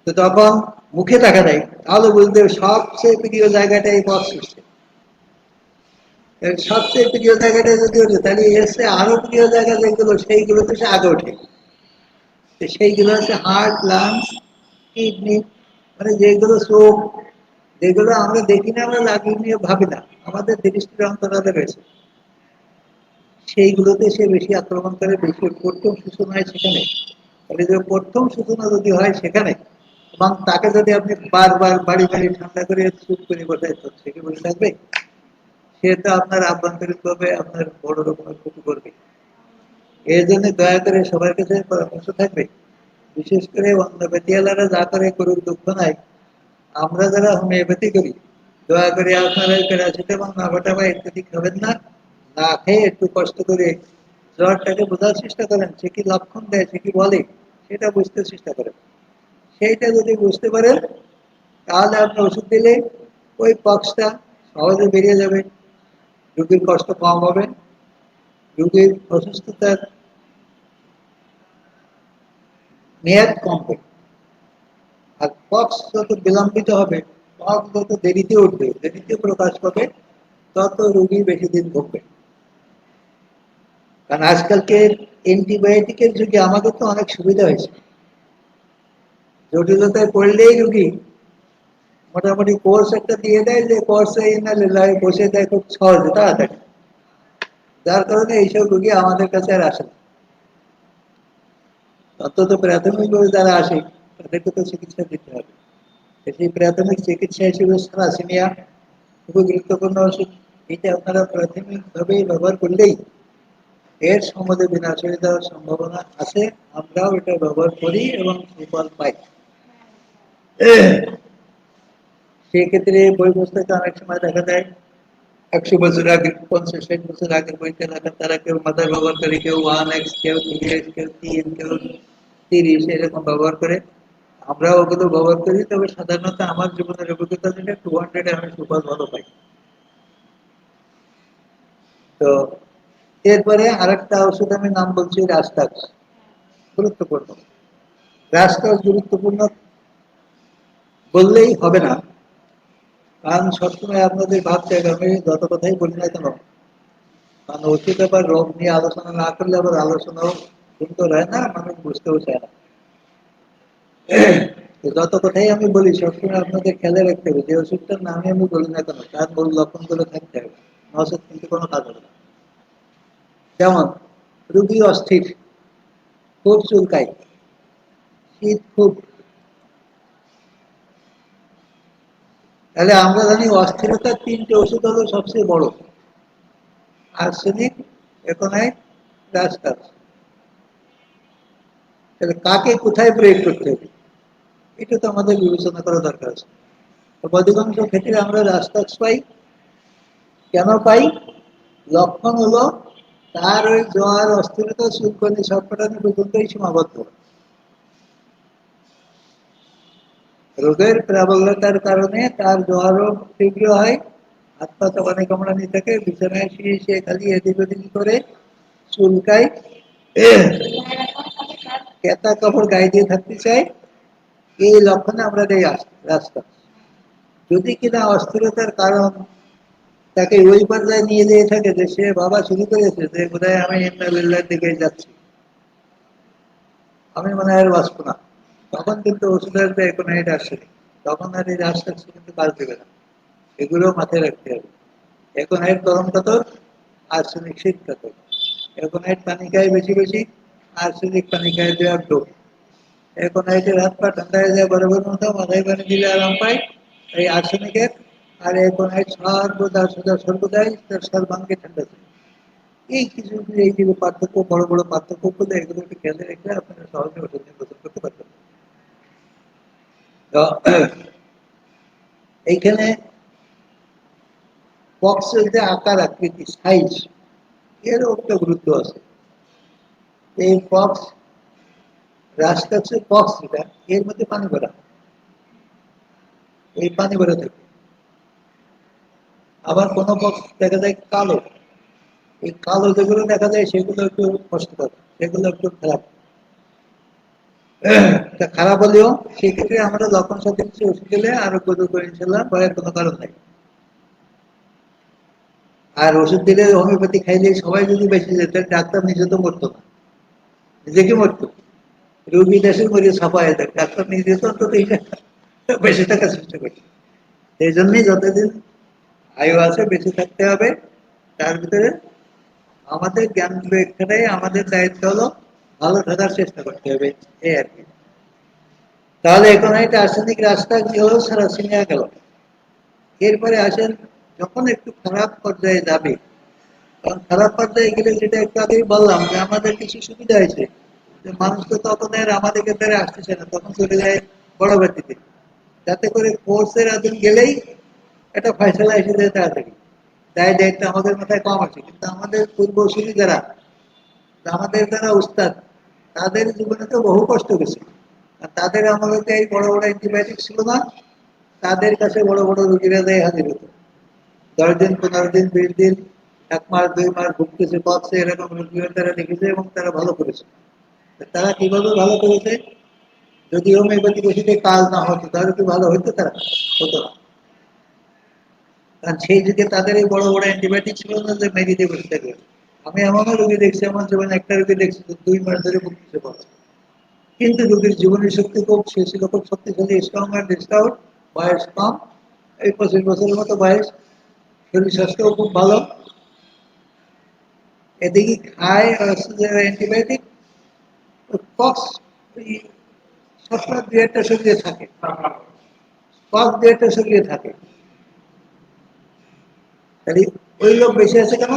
তো তখন মুখে দেখা দেয়, তাহলে বুঝতে হবে সবচেয়ে প্রিয় জায়গাটা এই পক্স হচ্ছে। সবচেয়ে প্রিয় জায়গাটা যদি হচ্ছে, তাহলে এসে আরো প্রিয় জায়গা যেগুলো সেইগুলোতে সে আগে ওঠে। সেইগুলো হচ্ছে হার্ট, লাংস, কিডনি, মানে যেগুলো চোখ, যেগুলো আমরা দেখি না, আমরা লাগিয়ে নিয়ে ভাবি না, আমাদের দৃষ্টির অন্তরালে রয়েছে, সেইগুলোতে সে বেশি আক্রমণ করে, বেশি প্রথম সূচনা হয় সেখানে। তাহলে যে প্রথম সূচনা যদি হয় সেখানে, এবং তাকে যদি আপনি বারবার বাড়ি বাড়ি ঠান্ডা করে চুপ করে বসায়, তো সে কি বসে থাকবে? সে তো আপনার আভ্যন্তরিক ভাবে আপনার বড় রকমের ক্ষতি করবে। এই জন্য দয়া করে সবার কাছে পরামর্শ থাকবে, বিশেষ করে অন্যপ্যাথিওয়ালারা যা করে করুক, দুঃখ নাই। আমরা যারা হোমিওপ্যাথি করি, দয়া করে আপনারা প্যারাসিটামল নাভাটা বা ইত্যাদি খাবেন না। না খেয়ে একটু কষ্ট করে জ্বরটাকে বোঝার চেষ্টা করেন, সে কি লক্ষণ দেয়, সে কি বলে, সেটা বুঝতে চেষ্টা করেন। সেইটা যদি বুঝতে পারেন, তাহলে আপনি ওষুধ দিলে ওই পক্সটা সহজে বেরিয়ে যাবে, রোগীর কষ্ট কম হবে, রোগীর অসুস্থতার মেয়াদ কমবে। আর পক্স যত বিলম্বিত হবে, পক্স যত দেরিতে উঠবে, দেরিতে প্রকাশ পাবে, তত রোগী বেশি দিন ভুগবে। কারণ আজকালকে অ্যান্টিবায়োটিকের যুগে আমাদের তো অনেক সুবিধা হয়েছে। জটিলতায় পড়লেই রোগী মোটামুটি কোর্স একটা দিয়ে দেয়, যে কোর্সে বসে দেয় খুব সহজে, তাড়াতাড়ি। যার কারণে এইসব রোগী আমাদের কাছে আর আসে না। অন্তত প্রাথমিকভাবে যারা আসে তাদেরকে তো চিকিৎসা দিতে হবে। সেই প্রাথমিক চিকিৎসা হিসেবে সারাসিনিয়া খুবই গুরুত্বপূর্ণ ওষুধ। এটা আপনারা প্রাথমিকভাবে ব্যবহার করলেই এর সম্বন্ধে বিনাশ হয়ে যাওয়ার সম্ভাবনা আছে। আমরাও এটা ব্যবহার করি এবং সুফল পাই। সেক্ষেত্রে বই পুস্তকে অনেক সময় দেখা যায় 100 বছর আগে, 50-60 বছর আগের বইতে দেখা, তারা কেউ মাথায় ব্যবহার করে, কেউ 1x, কেউ 3x, কেউ 3, কেউ 30 এরকম ব্যবহার করে। আমরাও ওগুলো ব্যবহার করি, তবে সাধারণত আমার জীবনের অভিজ্ঞতা থেকে 200 আমি সুফল ভালো পাই। তো এরপরে আরেকটা ওষুধ আমি নাম বলছি রাস্তাক্স, গুরুত্বপূর্ণ। রাস্তাক্স গুরুত্বপূর্ণ বললেই হবে না, কারণ সবসময় আপনাদের ভাবতে হবে, আমি যত কথাই বলি না কেন, কারণ ওষুধ আবার রোগ নিয়ে আলোচনা না করলে আবার আলোচনাও সুন্দর হয় না, মানুষ বুঝতেও চায় না। তো যত কথাই আমি বলি সবসময় আপনাদের খেয়ালে রাখতে হবে, যে ওষুধটার নামে আমি বলি না কেন তার মূল লক্ষণগুলো থাকতে হবে, ওষুধ কিন্তু কোনো কাজ হবে না। যেমন রুগী অস্থির, খুব চুলকায়, শীত খুব, তাহলে আমরা জানি অস্থিরতার 3টে ওষুধ হলো সবচেয়ে বড়: আর্সেনিক, এकोनाइट, রাস্টাক্স। তাহলে কাকে কোথায় প্রয়োগ করতে হবে এটা তো আমাদের বিবেচনা করা দরকার আছে। তো অধিকাংশ ক্ষেত্রে আমরা রাস্টাক্স পাই। কেন পাই? লক্ষণ হলো তার ওই জ্বর, অস্থিরতা, চুলকানি সবকটা পর্যন্তই সীমাবদ্ধ। রোগের প্রাবল্যতার কারণে তার জ্বরও তীব্র হয়, হাত পা কাঁপানি কামড়ানি থাকে, বিছানায় শুয়ে সে খালি এদিক ওদিক করে চুলকায়, কেতা কাপড় গায়ে দিয়ে থাকতে চায়। এই লক্ষণে আমরা দেই রাস্তা। যদি কিনা অস্থিরতার কারণ তাকে ওই পর্যায়ে নিয়ে যেয়ে থাকে যে সে বাবা শুরু করেছে যে বোধহয় আমি ইন্নালিল্লাহর দিকে যাচ্ছি, আমি মনে হয় আর বাঁচবো না, তখন কিন্তু ওষুধ আসবে একোনাইট আসেনি, তখন আর এই রাস্তা কিন্তু কাজ দেবে না। এগুলো মাথায় রাখতে হবে। একোনাইট গরম কাতর, আর্সেনিক শীত কাতর। একোনাইট পানি খায় বেশি বেশি, আর্সেনিক পানি খায় দেওয়ার ডোব। একোনাইটের হাত পা ঠান্ডা হয়ে যায় বরফের মতো, মাথায় পানি দিলে আরাম পায় এই আর্সেনিকের। আর একোনাইট সর্বদা সদা সর্বদাই তার সর্বাঙ্গে ঠান্ডা থাকে। এই কিছু এই যে পার্থক্য, বড় বড় পার্থক্য গুলো, এগুলো একটু খেয়াল রেখে আপনারা সহজে ওষুধ নির্বাচন করতে পারবেন। তো এইখানে পক্সের যে আকার আকৃতি সাইজ, এরও একটা গুরুত্ব আছে। এই পক্স, রাস্তার পক্স যেটা, এর মধ্যে পানি ভরা, এই পানি ভরা থাকে। আবার কোনো পক্স দেখা যায় কালো, এই কালো যেগুলো দেখা যায় সেগুলো একটু কষ্টকর, সেগুলো একটু খারাপ। খারাপ হলেও সেক্ষেত্রে আমরা লক্ষণ সাথে কিছু ওষুধ দিলে আরোগ্য করে ইনশাল্লাহ, ভয়ের কোনো কারণ নাই। আর ওষুধ দিলে হোমিওপ্যাথি খাইলে সবাই যদি বেঁচে যেত, ডাক্তার নিজে তো মরতো না, নিজে কি মরতো, রোগী দেশে মরিয়ে ছাপা হয়ে থাকে, ডাক্তার নিজে তো অন্তত বেঁচে থাকার চেষ্টা করছে। সেই জন্যই যতদিন আয়ু আছে বেঁচে থাকতে হবে। তার ভিতরে আমাদের জ্ঞান বিবেকটাই আমাদের দায়িত্ব হলো ভালো থাকার চেষ্টা করতে হবে, এই আর কি। তাহলে এখন একটা আর্সেনিক রাস্তা কি হলো, সারা সিনিয়া গেল। এরপরে আসেন, যখন একটু খারাপ পর্যায়ে যাবে, কারণ খারাপ পর্যায়ে গেলে যেটা একটু আগেই বললাম যে আমাদের কিছু সুবিধা হয়েছে, যে মানুষ তো তখন আর আমাদেরকে ধরে আসতেছে না, তখন চলে যায় বড় ব্যক্তিতে, যাতে করে কোর্সের আদিন গেলেই একটা ফয়সলা এসে যায় তাড়াতাড়ি, দায় দায়িত্ব আমাদের মাথায় কম আছে। কিন্তু আমাদের পূর্বসূরি যারা, আমাদের যারা উস্তাদ, তাদের জীবনে তো বহু কষ্ট গেছে। আর তাদের আমলে এই বড় বড় অ্যান্টিবায়োটিক ছিল না, তাদের কাছে বড় বড় রোগীরা দেয় হাজির হতো। 10 দিন, 15 দিন, 20 দিন, 1 মাস 2 মাস ভুগতেছে পাচ্ছে, এরকম রোগীরা তারা দেখেছে এবং তারা ভালো করেছে। তারা কিভাবে ভালো করেছে? যদি হোমিওপ্যাথিক ওষুধে কাজ না হতো তাহলে কি ভালো হতো? তারা হতো না। কারণ সেই যুগে তাদের এই বড় বড় অ্যান্টিবায়োটিক ছিল না যে মেডিতে বসে থাকবে। আমি এমনও রোগী দেখছি, আমার জীবনে একটা রোগী দেখছি 2 মাস ধরে ভুগতেছে পাচ্ছে, কিন্তু রোগীর জীবনী শক্তি খুব, সে ছিল খুব শক্তিশালী, স্ট্রং অ্যান্ড স্টাউট, বয়স কম, এই 25 বছরের মতো বয়স, শরীর স্বাস্থ্যও খুব ভালো। এদিকে খায় অ্যান্টিবায়োটিক, পক্স সবসময় 2-1টা শরীরে থাকে, পক্স 2-1টা শরীরে থাকে। তাহলে ওই লোক বেশি আছে কেন?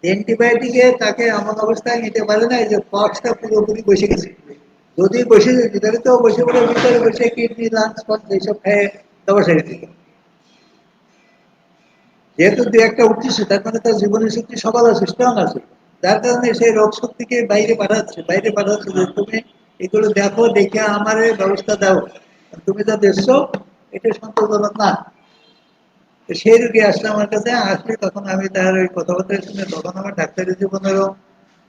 অ্যান্টিবায়োটিকে তাকে এমন অবস্থায় নিতে পারে না যে পক্সটা পুরোপুরি বসে গেছে। যদি বসে যেত তাহলে তো বসে বসে ভিতরে বসে কিডনি, লাংস, পক্স এইসব খেয়ে দবা সেরে দিত। যেহেতু 2-1টা উঠতেছে, তার মানে তার জীবনের শক্তি সকাল আছে, স্ট্রং আছে, যার কারণে সেই রোগ শক্তিকে বাইরে পাঠাচ্ছে যে তুমি এগুলো দেখো, দেখে আমার ব্যবস্থা দাও। তুমি যা দেখছো এটা সন্তোষজনক না। সেই রোগী আসলে আমার কাছে, আসলে তখন আমি তার ওই কথাবার্তা শুনে, তখন আমার ডাক্তারি জীবনেরও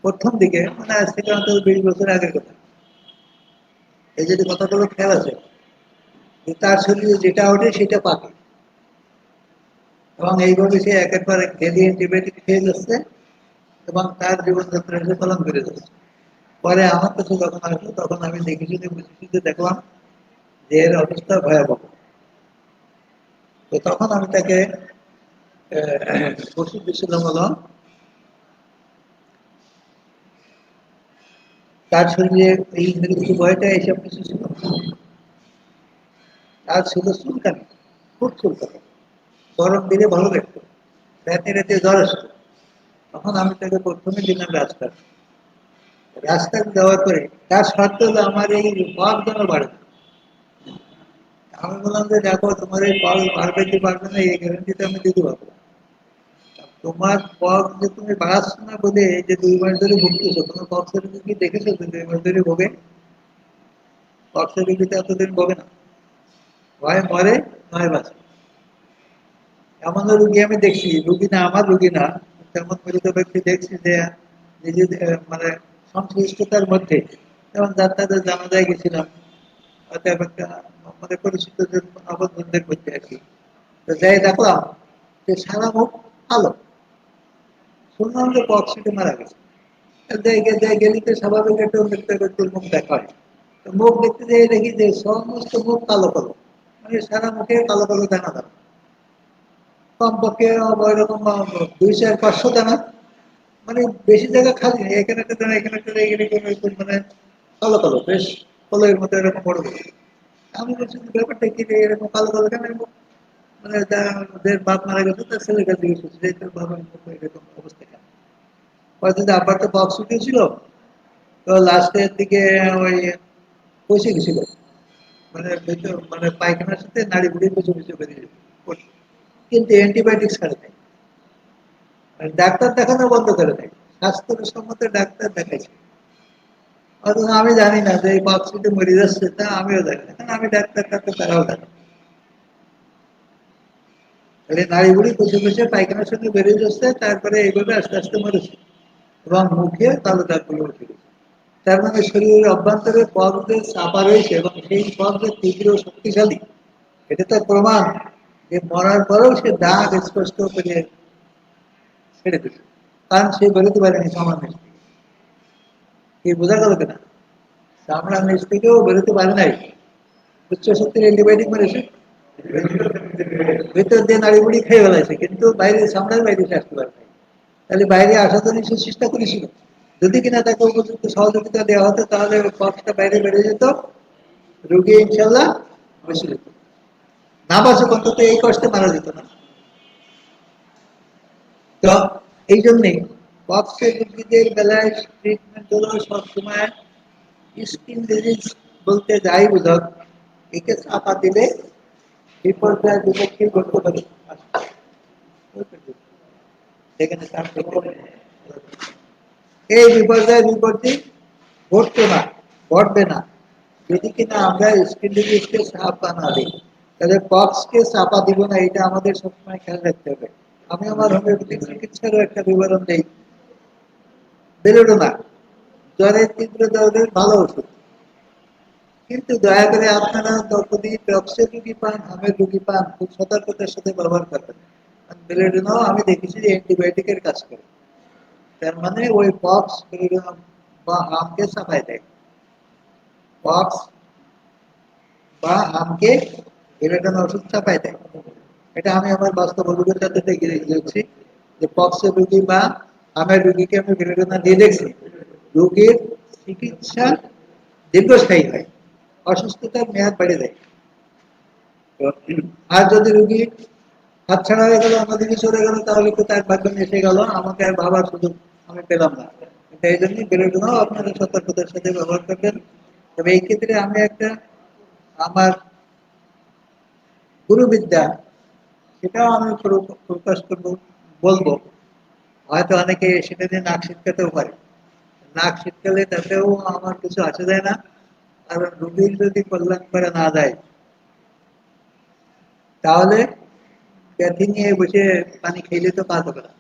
প্রথম দিকে, মানে আজ থেকে অন্তত 20 বছর আগের কথা, এই যদি কথাগুলো খেয়াল আছে, যে তার শরীরে যেটা ওঠে সেটা পাকে, এবং এইভাবে সে একের পর এক খেয়ে অ্যান্টিবায়োটিক খেয়ে যাচ্ছে এবং তার জীবনযাত্রা সে পালন করে যাচ্ছে। পরে আমার কাছে যখন আসলো তখন আমি দেখেছি যে, বুঝেছি যে, দেখলাম যে এর অবস্থা ভয়াবহ। তো তখন আমি তাকে ওষুধ দিয়েছিলাম হলো, তার শরীরে এই মৃত্যু ভয়টা এইসব কিছু ছিল, তার ছিল চুলকানি, খুব চুলকানি, গরম দিলে ভালো দেখতো, রাতে রাতে জ্বর আসতো। তখন আমি তাকে প্রথমে দিলাম রাস্তা দেওয়ার পরে তার শর্ত হলো আমার এই পাপ যেন বাড়ে। আমি বললাম যে দেখো, তোমার এই পাপ বাড়বে কি পারবে না এই গ্যারান্টিটা আমি দিতে পারবো। তোমার পক যে তুমি বাড়াচ্ছ না বলে এই যে 2 মাস ধরে ভুগতেছো, তোমার পক্সের কি দেখেছো যে 2 মাস ধরে ভোগে? পক্সের রোগীতে এতদিন ভোগে না। হয় মরে নয় বাঁচে। এমন রুগী আমি দেখছি, রুগী না আমার রুগী না, তেমন মৃত ব্যক্তি দেখছি যে নিজেদের মানে সংশ্লিষ্টতার মধ্যে, যেমন ডাক্তারদের জানাজায় গেছিলাম, অতএব একটা মানে পরিচিত আবদ্ধদের মধ্যে আর কি। তো যাই দেখলাম যে সারা মুখ আলো, শুনলাম যে পক্সিতে মারা গেছে। গেলি তো স্বাভাবিক একটা মৃত্যু ব্যক্তির মুখ দেখা হয়। তো মুখ দেখতে যেয়ে দেখি যে সমস্ত মুখ কালো কালো, মানে সারা মুখে কালো কালো দানা দানা, কমপক্ষে ওইরকম 200-500 দানা, মানে বেশি জায়গা খালি নেই, এখানে একটা দানা এখানে একটা দানা, এখানে এরকম মানে কালো কালো বেশ কলের মতো এরকম বড় বড়। আমি বলছি যে ব্যাপারটা কি রে, এরকম কালো কালো কেন? মানে যাদের বাপ মারা গেছে তার ছেলের কাছে জিজ্ঞেস করছে যে তোর বাবার মতো এরকম অবস্থা কেন? হয়তো যে আব্বার তো বক্স উঠেছিল, তো লাস্টের দিকে ওই পচে গেছিল, মানে মানে পায়খানার সাথে নাড়ি বুড়ি পচে পচে বেরিয়ে পড়ছে। কিন্তু অ্যান্টিবায়োটিক ছাড়ে নাই, মানে ডাক্তার দেখানো বন্ধ করে দেয়, স্বাস্থ্যসম্মত ডাক্তার দেখাইছে। অথচ আমি জানি না যে এই পাকশিতে মরে যাচ্ছে, তা আমিও জানি না, কারণ আমি ডাক্তার টাক্তার তারাও জানি। তাহলে নাড়ি বুড়ি পচে পচে পায়খানার সঙ্গে বেরিয়ে যাচ্ছে, তারপরে এইভাবে আস্তে আস্তে মরেছে এবং মুখে কালো দাগগুলো উঠে গেছে। তার মানে শরীরের অভ্যন্তরে পথ যে চাপা রয়েছে এবং সেই পথ যে তীব্র শক্তিশালী, এটা তার প্রমাণ যে মরার পরেও সে দাগ স্পষ্ট করে ছেড়ে দিল, কারণ সে বেরোতে পারেনি চামড়ার নিচ থেকে। কি বোঝা গেল কিনা? চামড়ার নিচ থেকেও বেরোতে পারে নাই, উচ্চ শক্তির অ্যান্টিবায়োটিক মেরেছে, ভিতর দিয়ে নাড়ি বুড়ি খেয়ে ফেলাইছে, কিন্তু বাইরে চামড়ার বাইরে সে আসতে পারে নাই। তাহলে বাইরে আসার জন্য সে চেষ্টা করেছিল, যদি কিনা তাকে উপযুক্ত সহযোগিতা দেওয়া হতো তাহলে পথটা বাইরে বেড়ে যেত, রোগী ইনশাল্লাহ বেঁচে যেত, না বাঁচে অন্তত এই কষ্টে মারা যেত না। তো এই জন্যে পক্সের রোগীদের বেলায় ট্রিটমেন্ট হলো সবসময় স্কিন ডিজিজ বলতে যাই বোঝক, একে চাপা দিলে বিপর্যয় বিপত্তি ঘটতে পারে। সেখানে এই বিপর্যয় বিপত্তি ঘটতো না, ঘটবে না, যদি কিনা আমরা স্কিন ডিজিজকে চাপা না দিই। তাহলে পক্সকে চাপা দিব না, এটা আমাদের সবসময় খেয়াল রাখতে হবে। আমি আমার হোমিওপ্যাথিক চিকিৎসারও একটা বিবরণ দিই। বেলোডোনা জ্বরের তীব্র জ্বরের ভালো ওষুধ, কিন্তু দয়া করে আপনারা যদি পক্সের রুগী পান, হামের রুগী পান, খুব সতর্কতার সাথে ব্যবহার করবেন। বেলোডোনাও আমি দেখেছি যে অ্যান্টিবায়োটিকের কাজ করে, তার মানে ওই পক্স বেলোডোনা বা হামকে চাপায় দেয়। পক্স বা হামকে বেলোডোনা ওষুধ চাপায় দেয়, এটা আমি আমার বাস্তব অভিজ্ঞতাতে দেখেছি যে পক্সের রুগী বা হামের রুগীকে আমি বেলোডোনা দিয়ে দেখছি, রোগীর চিকিৎসা দীর্ঘস্থায়ী হয়, অসুস্থতার মেয়াদ বেড়ে যায়। আর যদি রুগী হাতছাড়া হয়ে গেল, অন্যদিকে চলে গেল, তাহলে তো তার ভাগ্য এসে গেল, আমাকে আর ভাবার সুযোগ আমি পেলাম না। এই জন্যই বেলোডোনাও আপনারা সতর্কতার সাথে ব্যবহার করবেন। তবে এই ক্ষেত্রে আমি একটা আমার গুরুবিদ্যা, সেটাও আমি প্রকাশ করবো, বলবো। হয়তো অনেকে সেটা দিয়ে নাক ছিটকাতেও পারে, নাক ছিটকালে তাতেও আমার কিছু আসে যায় না, কারণ রোগীর যদি কল্যাণ করা না যায় তাহলে ক্যাথি নিয়ে বসে পানি খেলে তো কাজ হবে না।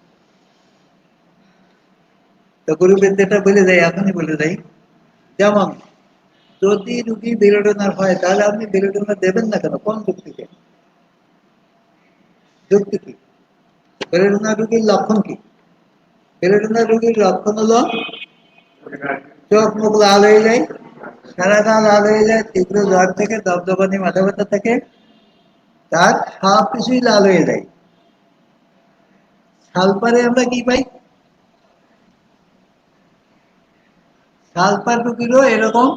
তো গুরুবিদ্যাটা বলে দেয়, এখনই বলে দেয়, যেমন যদি রুগী বেলোডোনার হয় তাহলে আপনি বেলোডোনা দেবেন না কেন, কোন যুক্তিতে? যুক্তি কি? বেলোডোনা রুগীর লক্ষণ কি? বেলোডোনা রুগীর লক্ষণ হলো চোখ মুখ লাল হয়ে যায়, সারা গা লাল হয়ে যায়, তীব্র জ্বর থেকে, দপদপানি মাথা ব্যথা থেকে, তার সব কিছুই লাল হয়ে যায়। সালপারে আমরা কি পাই? সালপার রুগীরও এরকম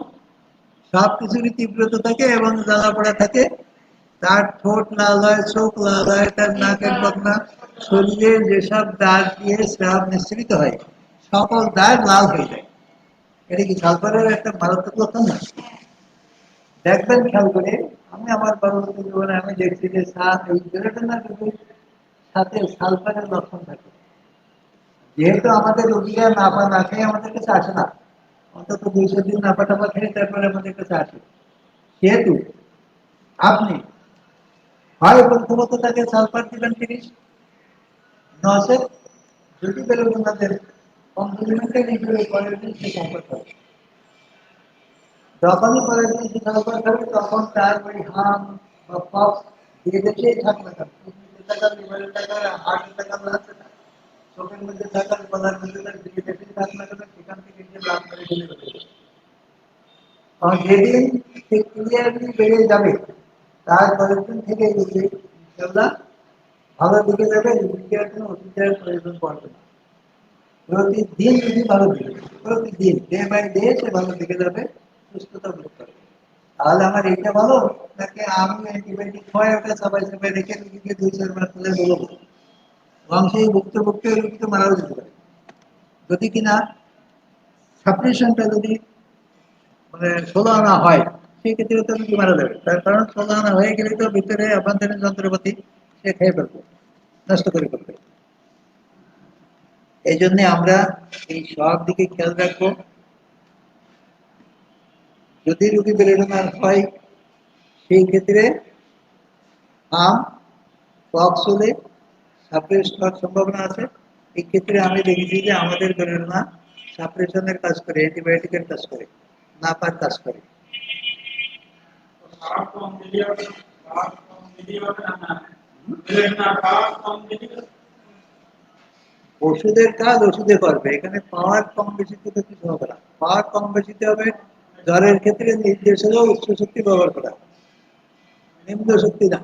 সবকিছুরই তীব্রতা থাকে এবং জ্বালা পোড়া থাকে, তার ঠোঁট লাল হয়, চোখ লাল হয়, তার নাকের বদনা, শরীরে যেসব দাগ দিয়ে স্রাব নিঃসৃত হয় সকল দাগ লাল হয়ে যায়। এটা কি সালফারের একটা মারাত্মক লক্ষণ না? দেখবেন খেয়াল করে, আমি আমার পরবর্তী জীবনে আমি দেখছি যে এই বেলোডোনার রোগীর সাথে সালফারের লক্ষণ থাকে। যেহেতু আমাদের রোগীরা নাপা না খেয়ে আমাদের কাছে আসে না, অন্তত 200 দিন নাপা টাপা খেয়ে তারপরে আমাদের কাছে আসে, সেহেতু আপনি হয় প্রথমত তাকে সালফার দিবেন 30, নচেত যদি বেরোনাদের কমপ্লিমেন্টে নিজের পরের দিন সে সালফার খাবে। যখনই পরের দিন সে সালফার খাবে তখন তার ওই হাম বা পক্স দিয়ে দেখেই থাকবে না, টাকা লিভারের টাকা হার্টের টাকা লাগছে না, চোখের মধ্যে থাকা গলার মধ্যে দিয়ে দেখেই থাক না কেন, সেখান থেকে যে লাভ করে ফেলে দেবে। আর যেদিন সে ক্লিয়ারলি বেড়ে যাবে তার পরের দিন থেকে যদি ইনশাআল্লাহ ভালো দিকে যাবে, রুগীর কোনো ওষুধের প্রয়োজন পড়বে না। প্রতিদিন যদি ভালো দিকে যাবে, প্রতিদিন ডে বাই ডে সে ভালো দিকে যাবে, সুস্থতা ভোগ করবে। তাহলে আমার এটা ভালো নাকি আমি অ্যান্টিবায়োটিক হয় ওটা সবাই সবাই রেখে রুগীকে 2-4 মাস ধরে বলবো, এবং সেই ভুগতে ভুগতে রুগী তো মারাও যেতে পারে যদি কিনা সাপ্রেশনটা যদি মানে 16 আনা হয়, সেক্ষেত্রে তো রুগী মারা যাবে। তার কারণ 16 আনা হয়ে গেলে তো ভিতরে অভ্যন্তরীণ যন্ত্রপাতি সে খেয়ে ফেলবে, নষ্ট করে ফেলবে। এই জন্য আমরা এই সব দিকে খেয়াল রাখবো। যদি রোগী বেরোনার হয় সেই ক্ষেত্রে আম পক্স হলে সাপ্রেস হওয়ার সম্ভাবনা আছে। এই ক্ষেত্রে আমি দেখেছি যে আমাদের বেরোনা সাপ্রেশনের কাজ করে, অ্যান্টিবায়োটিকের কাজ করে, নাপার কাজ করে। ওষুধের কাজ ওষুধে করবে, এখানে পাওয়ার কম বেশিতে তো কিছু হবে না। পাওয়ার কম বেশিতে হবে জ্বরের ক্ষেত্রে নির্দেশ হলো উচ্চ শক্তি ব্যবহার করা, নিম্ন শক্তি না।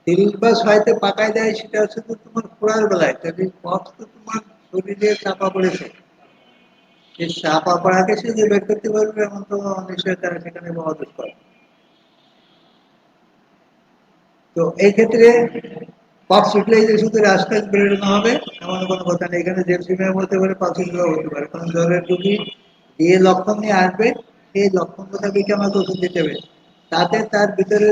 তিরিশ বা 6-তে পাকায় দেয়, সেটা হচ্ছে তো তোমার খোঁড়ার বেলায়। তবে পক্স তো তোমার শরীরে চাপা পড়েছে, সেই চাপা পড়াকে সে যে বের করতে পারবে এমন তো নিশ্চয় তারা সেখানে মহজুদ করে। তো এই ক্ষেত্রে পক্স উঠলেই যে শুধু রাস্তায় বেরোনো হবে এমন কোনো কথা নেই। এখানে জেপসিমিয়া হতে পারে, পালসিমিয়া হতে পারে। কারণ জ্বরের রোগী যে লক্ষণ নিয়ে আসবে সেই লক্ষণ মোতাবেক আমাকে ওষুধ দিতে হবে। তাতে তার ভিতরে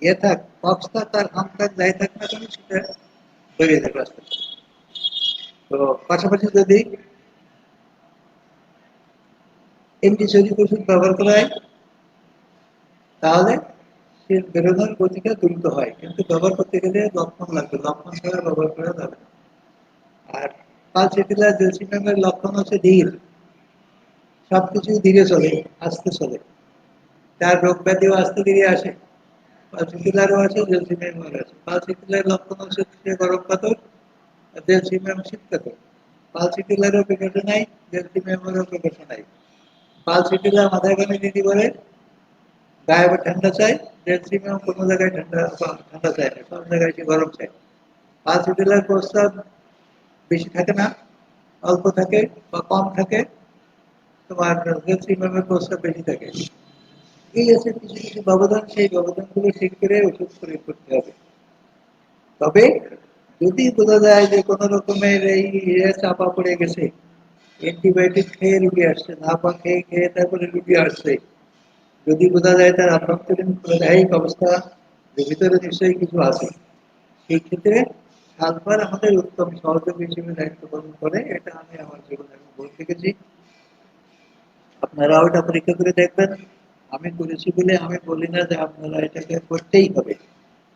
ইয়ে থাক, পক্স থাক, তার হাম থাক, যাই থাক না কেন সেটা বেরিয়ে যাবে আস্তে আস্তে। তো পাশাপাশি যদি এন্টিসেপটিক ওষুধ ব্যবহার করা হয় তাহলে সে বেরোনোর গতিটা দ্রুত হয়, কিন্তু ব্যবহার করতে গেলে লক্ষণ লাগবে, লক্ষণ ছাড়া ব্যবহার করা যাবে না। আর পালসিটিলার জেলসিমিয়ামের লক্ষণ হচ্ছে ধীর, সবকিছু ধীরে চলে, আস্তে চলে, তার রোগ ব্যাধিও আস্তে ধীরে আসে। পালসিটিলারও আছে, জেলসিমিয়ামও আছে। পালসিটিলার লক্ষণ হচ্ছে গরম পাথর, আর জেলসিমিয়াম শীত পাথর। পালসিটিলারও প্রিকশন নাই, জেলসিমিয়ামেরও প্রিকশন নাই। পালসিটিলার মাথায় কানে দিদি বলে গায়ে ঠান্ডা চাই, জেলসিমিয়াম কোনো জায়গায় ঠান্ডা ঠান্ডা চায় না, সব জায়গায় সে গরম চায়। পালসিটিলার প্রস্তাব বেশি থাকে না, অল্প থাকে বা কম থাকে, তোমার জেলসিমিয়ামের প্রস্তাব বেশি থাকে। এই আছে কিছু কিছু ব্যবধান, সেই ব্যবধানগুলো ঠিক করে ওষুধ প্রয়োগ করতে হবে। তবে যদি বোঝা যায় যে কোনো রকমের এই চাপা পড়ে গেছে, অ্যান্টিবায়োটিক খেয়ে রুগী আসছে, না পা খেয়ে খেয়ে তারপরে রুগী আসছে, যদি বোঝা যায় তার আভ্যন্তরীণ প্রদায়িক অবস্থা ভিতরে নিশ্চয়ই কিছু আছে, সেই ক্ষেত্রে সালফার আমাদের উত্তম সহযোগী হিসেবে দায়িত্ব পালন করে। এটা আমি আমার জীবনে বলে দেখেছি, আপনারাও এটা পরীক্ষা করে দেখবেন। আমি করেছি বলে আমি বলি না যে আপনারা এটাকে করতেই হবে।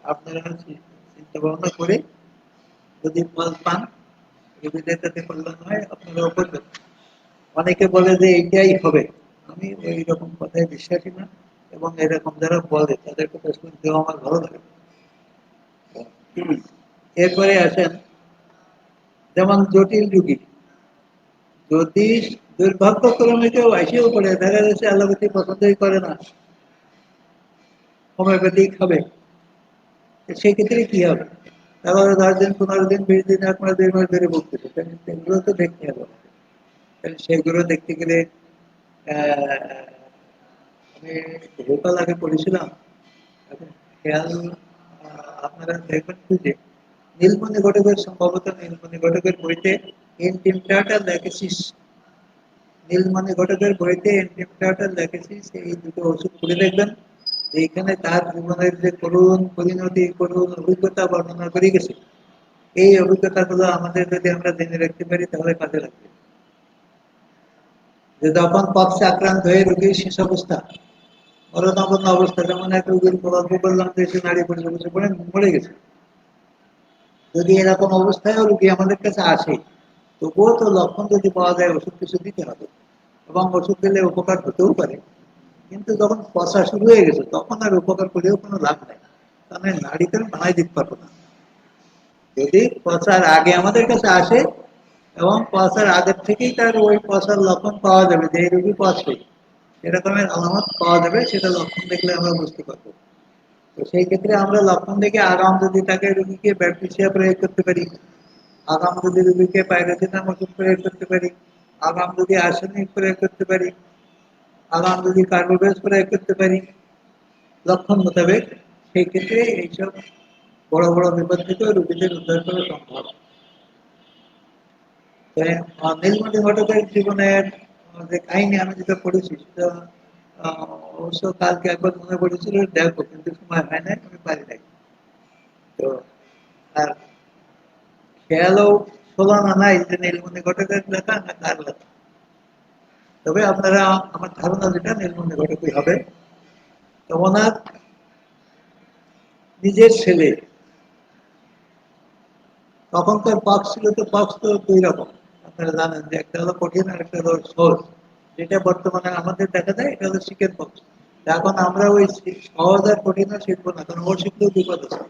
আপনারা চিন্তা ভাবনা করে যদি ফল পান, রোগীদের যাতে কল্যাণ হয়, আপনারাও করবেন। অনেকে বলে যে এইটাই হবে, আমি ওই রকম কথায় বিশ্বাসী না, এবং এরকম যারা বলে তাদের কথা শুনতেও আমার ভালো লাগে। এরপরে আসেন যেমন জটিল রুগী, যদি দুর্ভাগ্যক্রমে কেউ আসেও পড়ে, দেখা যাচ্ছে অ্যালোপ্যাথি পছন্দই করে না, হোমিওপ্যাথি খাবে, সেই ক্ষেত্রে কি হবে? তারপরে 10 দিন, 15 দিন, 20 দিন, 1 মাস, 2 মাস ধরে ভুগতেছে, সেগুলো তো দেখতে হবে। সেগুলো দেখতে গেলে আমি লোকাল আগে পড়েছিলাম, এখন খেয়াল আপনারা দেখবেন খুঁজে, নীলমণি ঘটকের, সম্ভবত নীলমণি ঘটকের বইতে ইনটিমটাটা ল্যাকেসিস, নীলমণি ঘটকের বইতে ইনটিমটাটা ল্যাকেসিস, এই দুটো ওষুধ পড়ে দেখবেন। এইখানে তার জীবনের যে করুণ পরিণতি, করুণ অভিজ্ঞতা বর্ণনা করে গেছে, এই অভিজ্ঞতাগুলো আমাদের যদি আমরা জেনে রাখতে পারি তাহলে কাজে লাগবে। যে যখন পক্সে আক্রান্ত হয়ে রোগীর শেষ অবস্থা, মরণাপন্ন অবস্থা, যেমন এক রোগীর গল্প করলাম যে সে নারী পরিচর্যা করে মরে গেছে, যদি এরকম অবস্থায়ও রোগী আমাদের কাছে আসে, তবুও তো লক্ষণ যদি পাওয়া যায় ওষুধ কিছু দিতে হবে, এবং ওষুধ দিলে উপকার হতেও পারে। কিন্তু যখন পচা শুরু হয়ে গেছে তখন আর উপকার করেও কোনো লাভ নেই, কারণ নাড়িতে বানাই দিতে পারবো না। যদি পচার আগে আমাদের কাছে আসে এবং পচার আগের থেকেই তার ওই পচার লক্ষণ পাওয়া যাবে যে এই রোগী পচবে, এরকমের আলামত পাওয়া যাবে, সেটা লক্ষণ দেখলে আমরা বুঝতে পারবো। তো সেই ক্ষেত্রে আমরা লক্ষণ দেখে আগাম যদি তাকে রোগীকে ব্যাকটেরিয়া প্রয়োগ করতে পারি, আগাম যদি রোগীকে পাইরোসিনাম ওষুধ প্রয়োগ করতে পারি, আগাম যদি আর্সেনিক প্রয়োগ করতে পারি, আগাম যদি কার্বোভেজ প্রয়োগ করতে পারি লক্ষণ মোতাবেক, সেই ক্ষেত্রে এইসব বড় বড় বিপদ থেকেও রোগীদের উদ্ধার করা সম্ভব। নীলমণি ঘটকের জীবনের যে কাহিনী আমি যেটা পড়েছি সেটা অবশ্য কালকে একবার মনে পড়েছিল, দেখো কিন্তু সময় হয় নাই, আমি পারি নাই। তো আর খেয়ালও ছোলানো নাই যে নীলমণি ঘটকের লেখা না কার লেখা। তবে আপনারা, আমার ধারণা যেটা নীলমণি ঘটকই হবে। তো ওনার নিজের ছেলে, তখনকার পক্স ছিল, তো পক্স তো দুই রকম আপনারা জানেন, যে একটা হলো কঠিন আর একটা হলো সহজ। যেটা বর্তমানে আমাদের দেখা যায় এটা হলো চিকেন পক্স। এখন আমরা ওই সহজ আর কঠিনও শিখবো না, কারণ ওর শিখতেও বিপদ আছে।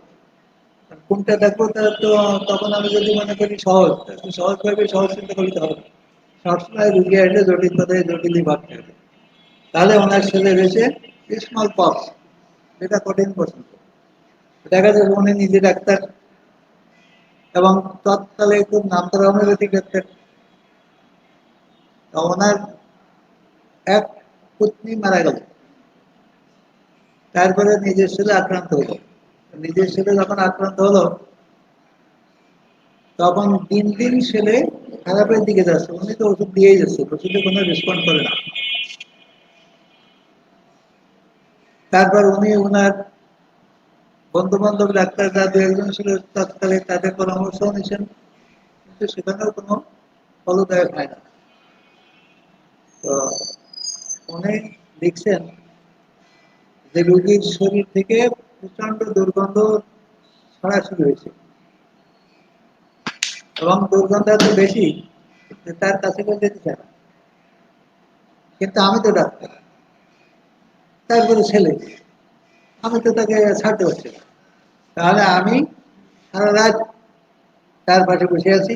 কোনটা দেখবো তা তো, তখন আমি যদি মনে করি সহজ, সহজ ভাবে সহজ চিন্তা করতে হবে, সবসময় রুগী আসলে জটিল কথায় জটিলই ভাবতে হবে। তাহলে ওনার ছেলে রয়েছে স্মল পক্স, যেটা কঠিন পছন্দ। দেখা যাবে উনি নিজে ডাক্তার এবং তৎকালে খুব নামকরা হোমিওপ্যাথিক ডাক্তার। ওনার এক পত্নী মারা গেল, তারপরে নিজের ছেলে আক্রান্ত হলো। নিজের ছেলে যখন আক্রান্ত হলো তখন দিন দিন ছেলে খারাপের দিকে যাচ্ছে, উনি তো ওষুধ দিয়েই যাচ্ছে, ওষুধে কোনো রেসপন্ড করে না। তারপর উনি ওনার বন্ধু বান্ধব ডাক্তার যা দু একজন ছিল তৎকালে তাদের পরামর্শ নিয়েছেন, কিন্তু সেখানেও কোনো ফলদায়ক হয় না। তো উনি লিখছেন যে রোগীর শরীর থেকে প্রচন্ড দুর্গন্ধ ছড়া শুরু হয়েছে, এবং দুর্গন্ধ এত বেশি যে তার কাছে কেউ যেতে চায় না। কিন্তু আমি তো ডাক্তার, তারপরে ছেলে, আমি তো তাকে ছাড়তে পারছি না। তাহলে আমি সারা রাত তার পাশে বসে আছি,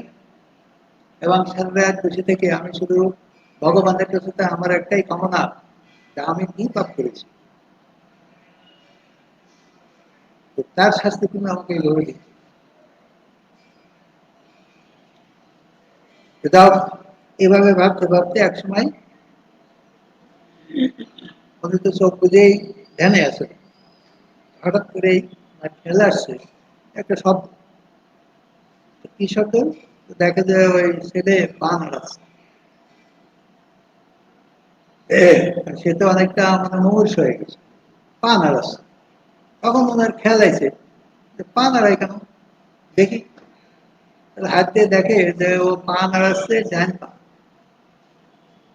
এবং সারা রাত বসে থেকে আমি শুধু ভগবানের কাছে আমার একটাই কামনা, যে আমি কি পাপ করেছি, তার শাস্তি তুমি আমাকে এইভাবে দিচ্ছ। এটাও এভাবে ভাবতে ভাবতে এক সময় উনি তো চোখ বুঝেই ধ্যানে আছে, হঠাৎ করেই খেলে আসছে একটা শব্দ। কি শব্দ? দেখা যায় ওই ছেলে পা নাড়াচ্ছে। সে তো অনেকটা মানে মুমূর্ষ হয়ে গেছে, পা নাড়াচ্ছে। তখন ওনার খেয়াল আছে যে পা নাড়ায় কেন, দেখি। হাত দিয়ে দেখে যে ও পা নাড়াচ্ছে ডান পা,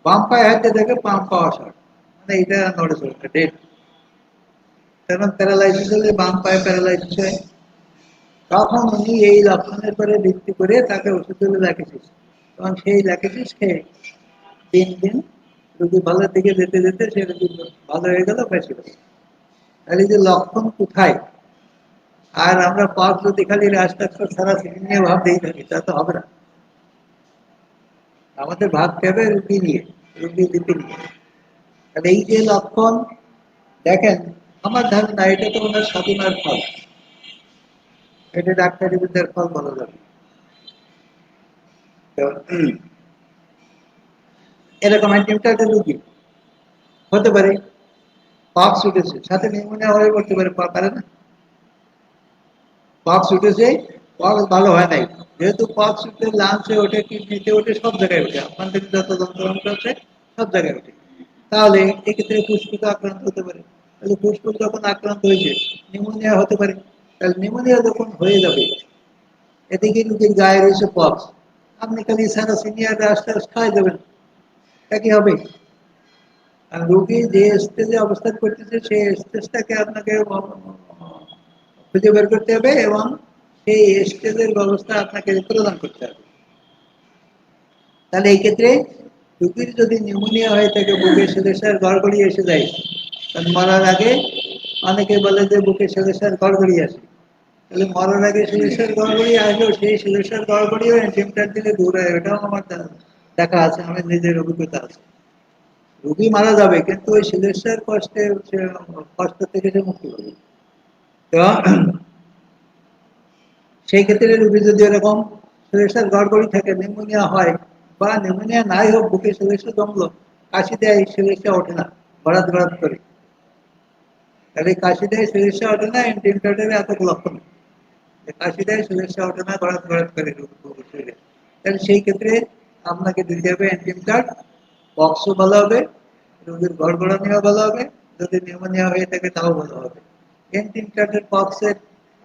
বাম পায়ে হাত দিয়ে দেখে বাম পা অসাড়, মানে এটা নড়ে চলছে ডেট। কারণ প্যারালাইসিস হলে বাম পায়ে প্যারালাইসিস হয়। তখন উনি এই লক্ষণের পরে ভিত্তি করে তাকে ওষুধ দিলে ল্যাকেসিস, এবং সেই ল্যাকেসিস খেয়ে দিন দিন রোগী ভালোর দিকে যেতে যেতে সে রোগী ভালো হয়ে গেল, বেশি হলো। তাহলে এই যে লক্ষণ কোথায়, আর আমরা পাপ যদি খালি রাস্তা সারা সিজন নিয়ে ভাবতেই থাকি তা তো হবে না। আমাদের ভাবতে হবে রুগী নিয়ে, রুগী দিতে নিয়ে। তাহলে এই যে লক্ষণ দেখেন, আমার ধারণা এটা তো ওনার সাধনার ফল, এটা ডাক্তারি বিদ্যার ফল বলা যাবে। তো এরকম একটা রুগী হতে পারে পক্স উঠেছে, সাথে নিউমোনিয়া হয়ে পড়তে পারে, পারে না? পক্স উঠেছে, পক্স ভালো হয় নাই, যেহেতু পক্স উঠে লাঞ্চে ওঠে, কিডনিতে ওঠে, সব জায়গায় ওঠে, আপনাদের যত যন্ত্রাংশ আছে সব জায়গায় ওঠে। তাহলে এক্ষেত্রে ফুসফুস আক্রান্ত হতে পারে। তাহলে ফুসফুস যখন আক্রান্ত হয়েছে নিউমোনিয়া হতে পারে। তাহলে নিউমোনিয়া যখন হয়ে যাবে, এদিকে রুগীর গায়ে রয়েছে পক্স, আপনি খালি সারা সিনিয়র আস্তে আস্তে খাই দেবেন, একই হবে। আর রোগী যে স্টেজে অবস্থান করতেছে সেই স্টেজটাকে আপনাকে খুঁজে বের করতে হবে এবং সেই স্টেজের ব্যবস্থা আপনাকে প্রদান করতে হবে। তাহলে এই ক্ষেত্রে রোগীর যদি নিউমোনিয়া হয়ে থাকে, বুকে সেলেসার গড়গড়ি এসে যায়, কারণ মরার আগে অনেকে বলে যে বুকে সেলেসার গড়গড়ি আসে, তাহলে মরার আগে সেলেসার গড়গড়ি আসলেও সেই সেলেসার গড়গড়িও অ্যান্টিমটার দিলে দূর হয়, এটাও আমার দেখা আছে, আমার নিজের অভিজ্ঞতা আছে। রোগী মারা যাবে কিন্তু ওই সেলেসার কষ্ট থেকে সে মুক্তি পাবে। তো সেই ক্ষেত্রে রোগী যদি এরকম সেলেসার গড়গড়ি থাকে, নিউমোনিয়া হয়, বা নিউমোনিয়া নাই হোক, বুকে সেলেসা জমলো, কাশি দেয়, সেলেসা ওঠে না, গড়াত গড়াত করে, তাহলে কাশি দেয় সেলেসা ওঠে না, এন্টিমটারের এত লক্ষণ। কাশি দেয় সেলেসা ওঠে না, গড়াত গড়াত করে শরীরে, তাহলে সেই ক্ষেত্রে আপনাকে দিতে হবে অ্যান্টিমটার। বক্সও ভালো হবে, রোগীর গড়গড়ানিও ভালো হবে, যদি নিউমোনিয়া হয়ে থাকে তাও ভালো হবে। অ্যান্টিমটারের বক্সের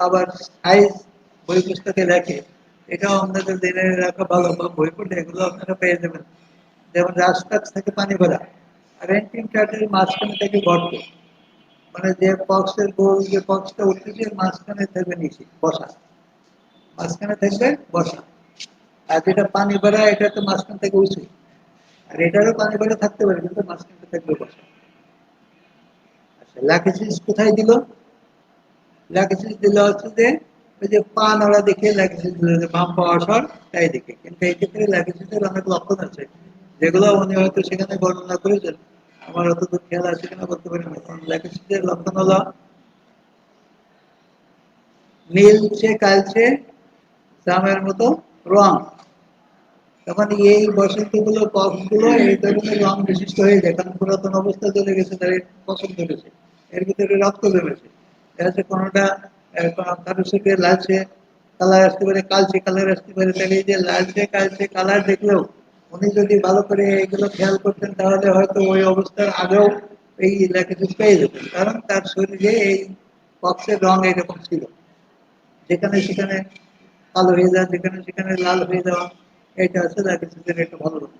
আবার সাইজ বই পুস্তকে লেখে, এটাও আপনাদের জেনে রাখা ভালো, বা বই পড়লে এগুলো আপনারা পেয়ে যাবেন। যেমন রাস্তার থেকে পানি ভরা, আর অ্যান্টিমটারের মাঝখানে থেকে গর্ত, মানে যে পক্সের গোল যে পক্সটা উঠতেছে মাঝখানে থাকবে নিচে বসা, মাঝখানে থাকবে বসা। আর যেটা পানি ভরা এটা তো মাঝখান থেকে উঁচু, আর এটারও পানি ভরা থাকতে পারে কিন্তু মাঝখানে থাকবে বসা। আচ্ছা, ল্যাকিসিস কোথায় দিল? ল্যাকিসিস দিল হচ্ছে যে ওই যে পা নড়া দেখে ল্যাকিসিস দিল, যে বাম পা অসর তাই দেখে, কিন্তু এই ক্ষেত্রে ল্যাকিসিসের অনেক লক্ষণ আছে, যেগুলো উনি হয়তো সেখানে বর্ণনা করেছেন, আমার অতদূর খেয়াল আছে কিনা বলতে পারি না। ল্যাকিসিসের লক্ষণ হলো নীলচে কালচে জামের মতো রং, তখন এই বসন্তগুলো কফগুলো এই ধরনের রং বিশিষ্ট হয়ে যায়, কারণ পুরাতন অবস্থা চলে গেছে, তার পছন্দ ধরেছে, এর ভিতরে রক্ত জমেছে, কোনোটা কারোর সাথে লালচে কালার আসতে পারে, কালচে কালার আসতে পারে, তাহলে এই যে লালচে কালচে কালার দেখলেও উনি যদি ভালো করে এগুলো খেয়াল করতেন তাহলে হয়তো ওই অবস্থার আগেও এই ল্যাকিসিস পেয়ে যেতেন, কারণ তার শরীরে এই পক্সের রং এইরকম ছিল, যেখানে সেখানে কালো হয়ে যায়, যেখানে সেখানে লাল হয়ে যাওয়া, এটা হচ্ছে ল্যাকিসিসের একটা ভালো রূপ।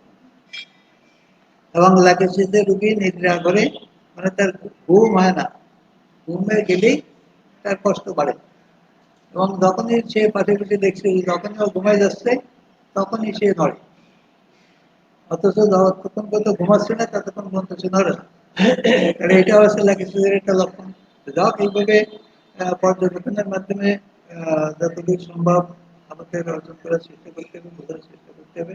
এবং ল্যাকিসিসের রোগী নিদ্রা করে, মানে তার ঘুম হয় না, ঘুমে গেলেই তার কষ্ট বাড়ে, এবং যখনই সে পাশে পিঠে দেখছে যখনই ও ঘুমায় যাচ্ছে তখনই সে নড়ে, অথচ যতক্ষণ পর্যন্ত ঘুমাচ্ছে না ততক্ষণ পর্যন্ত সে নড়ে না। এটা হচ্ছে ল্যাকিসিসের একটা লক্ষণ। যাক, এইভাবে পর্যবেক্ষণের মাধ্যমে যতদূর সম্ভব আমাদের অর্জন করার চেষ্টা করতে হবে, বোঝার চেষ্টা করতে হবে।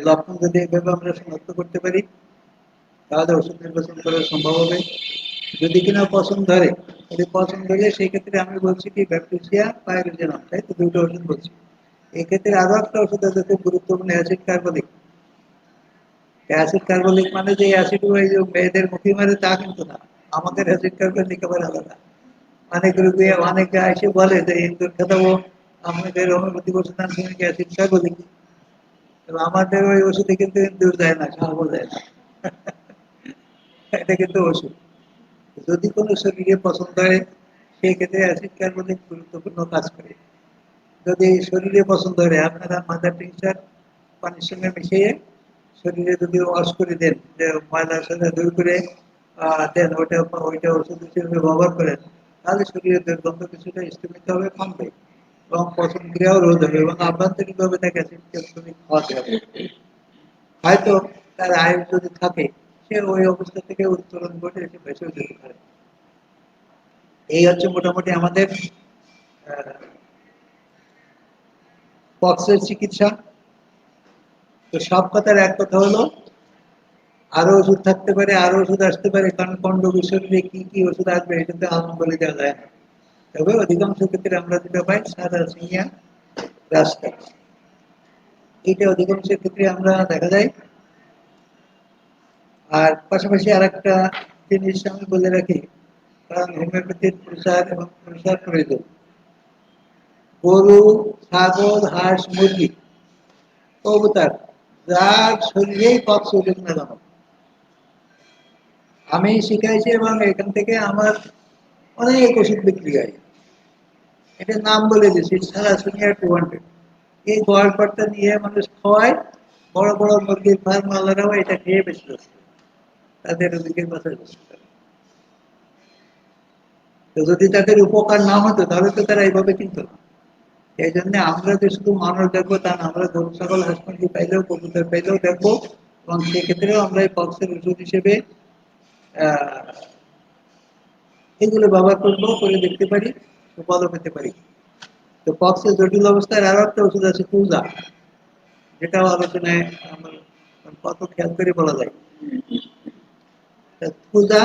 লক্ষণ যদি এইভাবে আমরা শনাক্ত করতে পারি তাহলে ওষুধ নির্বাচন করা সম্ভব হবে। যদি কিনা পছন্দ ধরে, যদি পছন্দ ধরে সেই ক্ষেত্রে আমি বলছি কি ব্যাকটেরিয়া পাইরোজেনাম, তাই তো দুটো ওষুধ বলছি। এই ক্ষেত্রে আরো একটা ওষুধ আছে খুব গুরুত্বপূর্ণ, অ্যাসিড কার্বলিক। অ্যাসিড কার্বলিক মানে যে অ্যাসিড ওই যে মেয়েদের মুখে মারে তা কিন্তু না, আমাদের অ্যাসিড কার্বলিক একেবারে আলাদা। অনেক রোগী অনেকে এসে বলে যে ইন্দুর খেতাবো, আমাদের হোমিওপ্যাথি ওষুধ আনছি অ্যাসিড কার্বলিক, আমাদের ওই ওষুধে কিন্তু ইন্দুর যায় না, সাহাবো যায় না। এটা কিন্তু ওষুধ, যদি কোনো শরীরে পছন্দ হয় সেই ক্ষেত্রে অ্যাসিড কার্বনিক গুরুত্বপূর্ণ কাজ করে। যদি শরীরে পছন্দ হয় আপনারা মাদার টিংচার পানির সঙ্গে মিশিয়ে শরীরে যদি ওয়াশ করে দেন, যে ময়লার সাথে দূর করে দেন, ওইটা ওইটা ওষুধ হিসেবে ব্যবহার করেন, তাহলে শরীরের দুর্গন্ধ কিছুটা স্থিমিত হবে, কমবে, এবং পচন ক্রিয়াও রোধ হবে, এবং আভ্যন্তরিক ভাবে তাকে অ্যাসিড কার্বনিক খাওয়াতে হবে। হয়তো তার আয়ু যদি থাকে সে ওই অবস্থা থেকে উত্তোলন ঘটে এসে বেঁচেও যেতে পারে। এই হচ্ছে মোটামুটি আমাদের পক্সের চিকিৎসা। তো সব কথার এক কথা হলো আরো ওষুধ থাকতে পারে, আরো ওষুধ আসতে পারে, কারণ কোন রোগীর শরীরে কি কি ওষুধ আসবে এটা তো আলাম বলে দেওয়া যায় না। তবে অধিকাংশ ক্ষেত্রে আমরা যেটা পাই সাদা সিংহা রাস্তা, এইটা অধিকাংশ ক্ষেত্রে আমরা দেখা যায়। আর পাশাপাশি আর একটা জিনিস আমি বলে রাখি, কারণ হোমিওপ্যাথির প্রসার এবং প্রসার প্রয়োজন, গরু, ছাগল, হাঁস, মুরগি, কবুতর, যার শরীরেই পক্স ওঠুক না কেন, আমি শিখাইছি এবং এখান থেকে আমার অনেক ওষুধ বিক্রি হয়। এটার নাম বলে দিচ্ছি, সারা সিনিয়র 200। এই গোয়ালপাটটা নিয়ে মানুষ খাওয়ায়, বড় বড় মুরগির ফার্ম ওয়ালারাও এটা খেয়ে বেশি হচ্ছে, তাদের রোগীর বাঁচার চেষ্টা করে। তো যদি তাদের উপকার না হতো তাহলে তো তারা এইভাবে কিনতো না। এই জন্য আমরা যে শুধু মানুষ দেখবো তা না, আমরা গরু ছাগল হাঁস মুরগি পাইলেও কবুতর পাইলেও দেখবো, এবং সেক্ষেত্রেও আমরা এই পক্সের ওষুধ হিসেবে আহ এগুলো ব্যবহার করবো, করে দেখতে পারি, সুফলও পেতে পারি। তো পক্সের জটিল অবস্থায় আরো একটা ওষুধ আছে পূজা, যেটাও আলোচনায় আমার কত খেয়াল করে বলা যায়। পূজা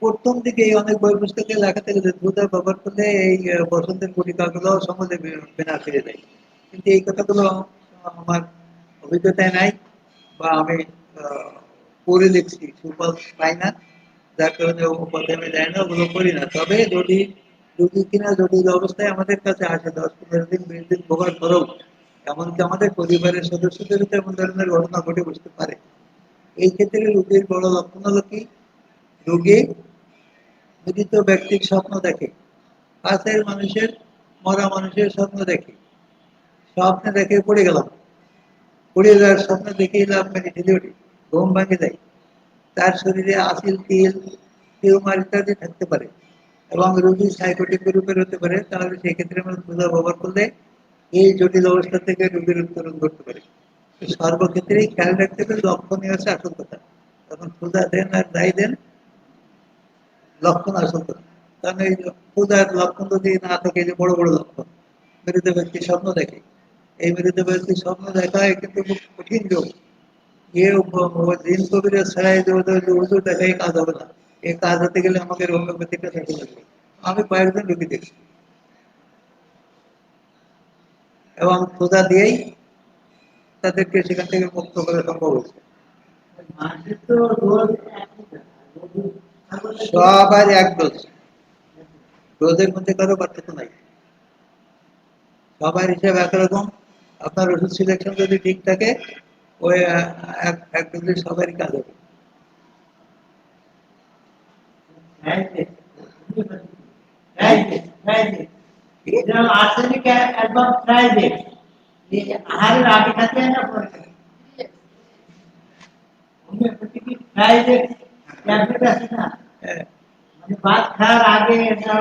প্রথম দিকে অনেক বই পুস্তকে লেখা থাকে যে পূজা ব্যবহার করলে এই বসন্তের গুটিকাগুলো সমাজে বেনা ফিরে যায়, কিন্তু এই কথাগুলো আমার অভিজ্ঞতায় নাই, বা আমি পড়ে দেখছি সুফল পাই না, যার কারণে পথে আমি যাই না, ওগুলো করি না। তবে যদি রুগী কিনা জটিল অবস্থায় আমাদের কাছে আসে 10-15 দিন 20 দিন ভোগার পরেও, এমনকি আমাদের পরিবারের সদস্যদেরও এমন ধরনের ঘটনা ঘটে বসতে পারে, এই ক্ষেত্রে রোগীর বড় লক্ষণ হলো কি, রোগী মৃত ব্যক্তির স্বপ্ন দেখে, কাছের মানুষের মরা মানুষের স্বপ্ন দেখে, স্বপ্নে দেখে পড়ে গেলাম, পড়ে যাওয়ার স্বপ্ন দেখেই লাভ মেরে ঢেলে ওঠে, ঘুম ভাঙে যায়, তার শরীরে আসিল তিল টিউমার ইত্যাদি থাকতে পারে, এবং রোগী সাইকোটিক গ্রুপের হতে পারে, তাহলে সেই ক্ষেত্রে আমরা পূজা ব্যবহার করলে এই জটিল অবস্থা থেকে রোগীর উত্তরণ করতে পারে। সর্বক্ষেত্রেই খেয়াল রাখতে হবে, লক্ষণীয় হচ্ছে আসল কথা। তখন পূজা দেন আর দায় দেন, লক্ষণ আসল কথা। কারণ এই পূজার লক্ষণ যদি না থাকে, যে বড় বড় লক্ষণ, মৃত ব্যক্তি স্বপ্ন দেখে, এই মৃত ব্যক্তি স্বপ্ন দেখা কিন্তু খুব কঠিন যোগ। ये दिन কবিরা ছাড়াই ওষুধ দেখাই কাজ হবে না, এই কাজ হতে গেলে আমাকে হোমিওপ্যাথিটা দেখে লাগবে। আমি কয়েকজন রোগী দেখছি, এবং খোঁজা দিয়েই তাদেরকে সেখান থেকে মুক্ত করা সম্ভব হয়েছে। সবার এক ডোজ, ডোজের মধ্যে কারো পার্থক্য নাই, সবার হিসাব একরকম। আপনার ওষুধ সিলেকশন যদি ঠিক থাকে, ওই এক ডোজে সবারই কাজ হবে। आर्सेनिक एल्बम प्राइवेट ये हर आगे खाते हैं ना होम्योपैथी की प्राइवेट टैबलेट আছে না মানে বাত খাওয়ার আগে এটা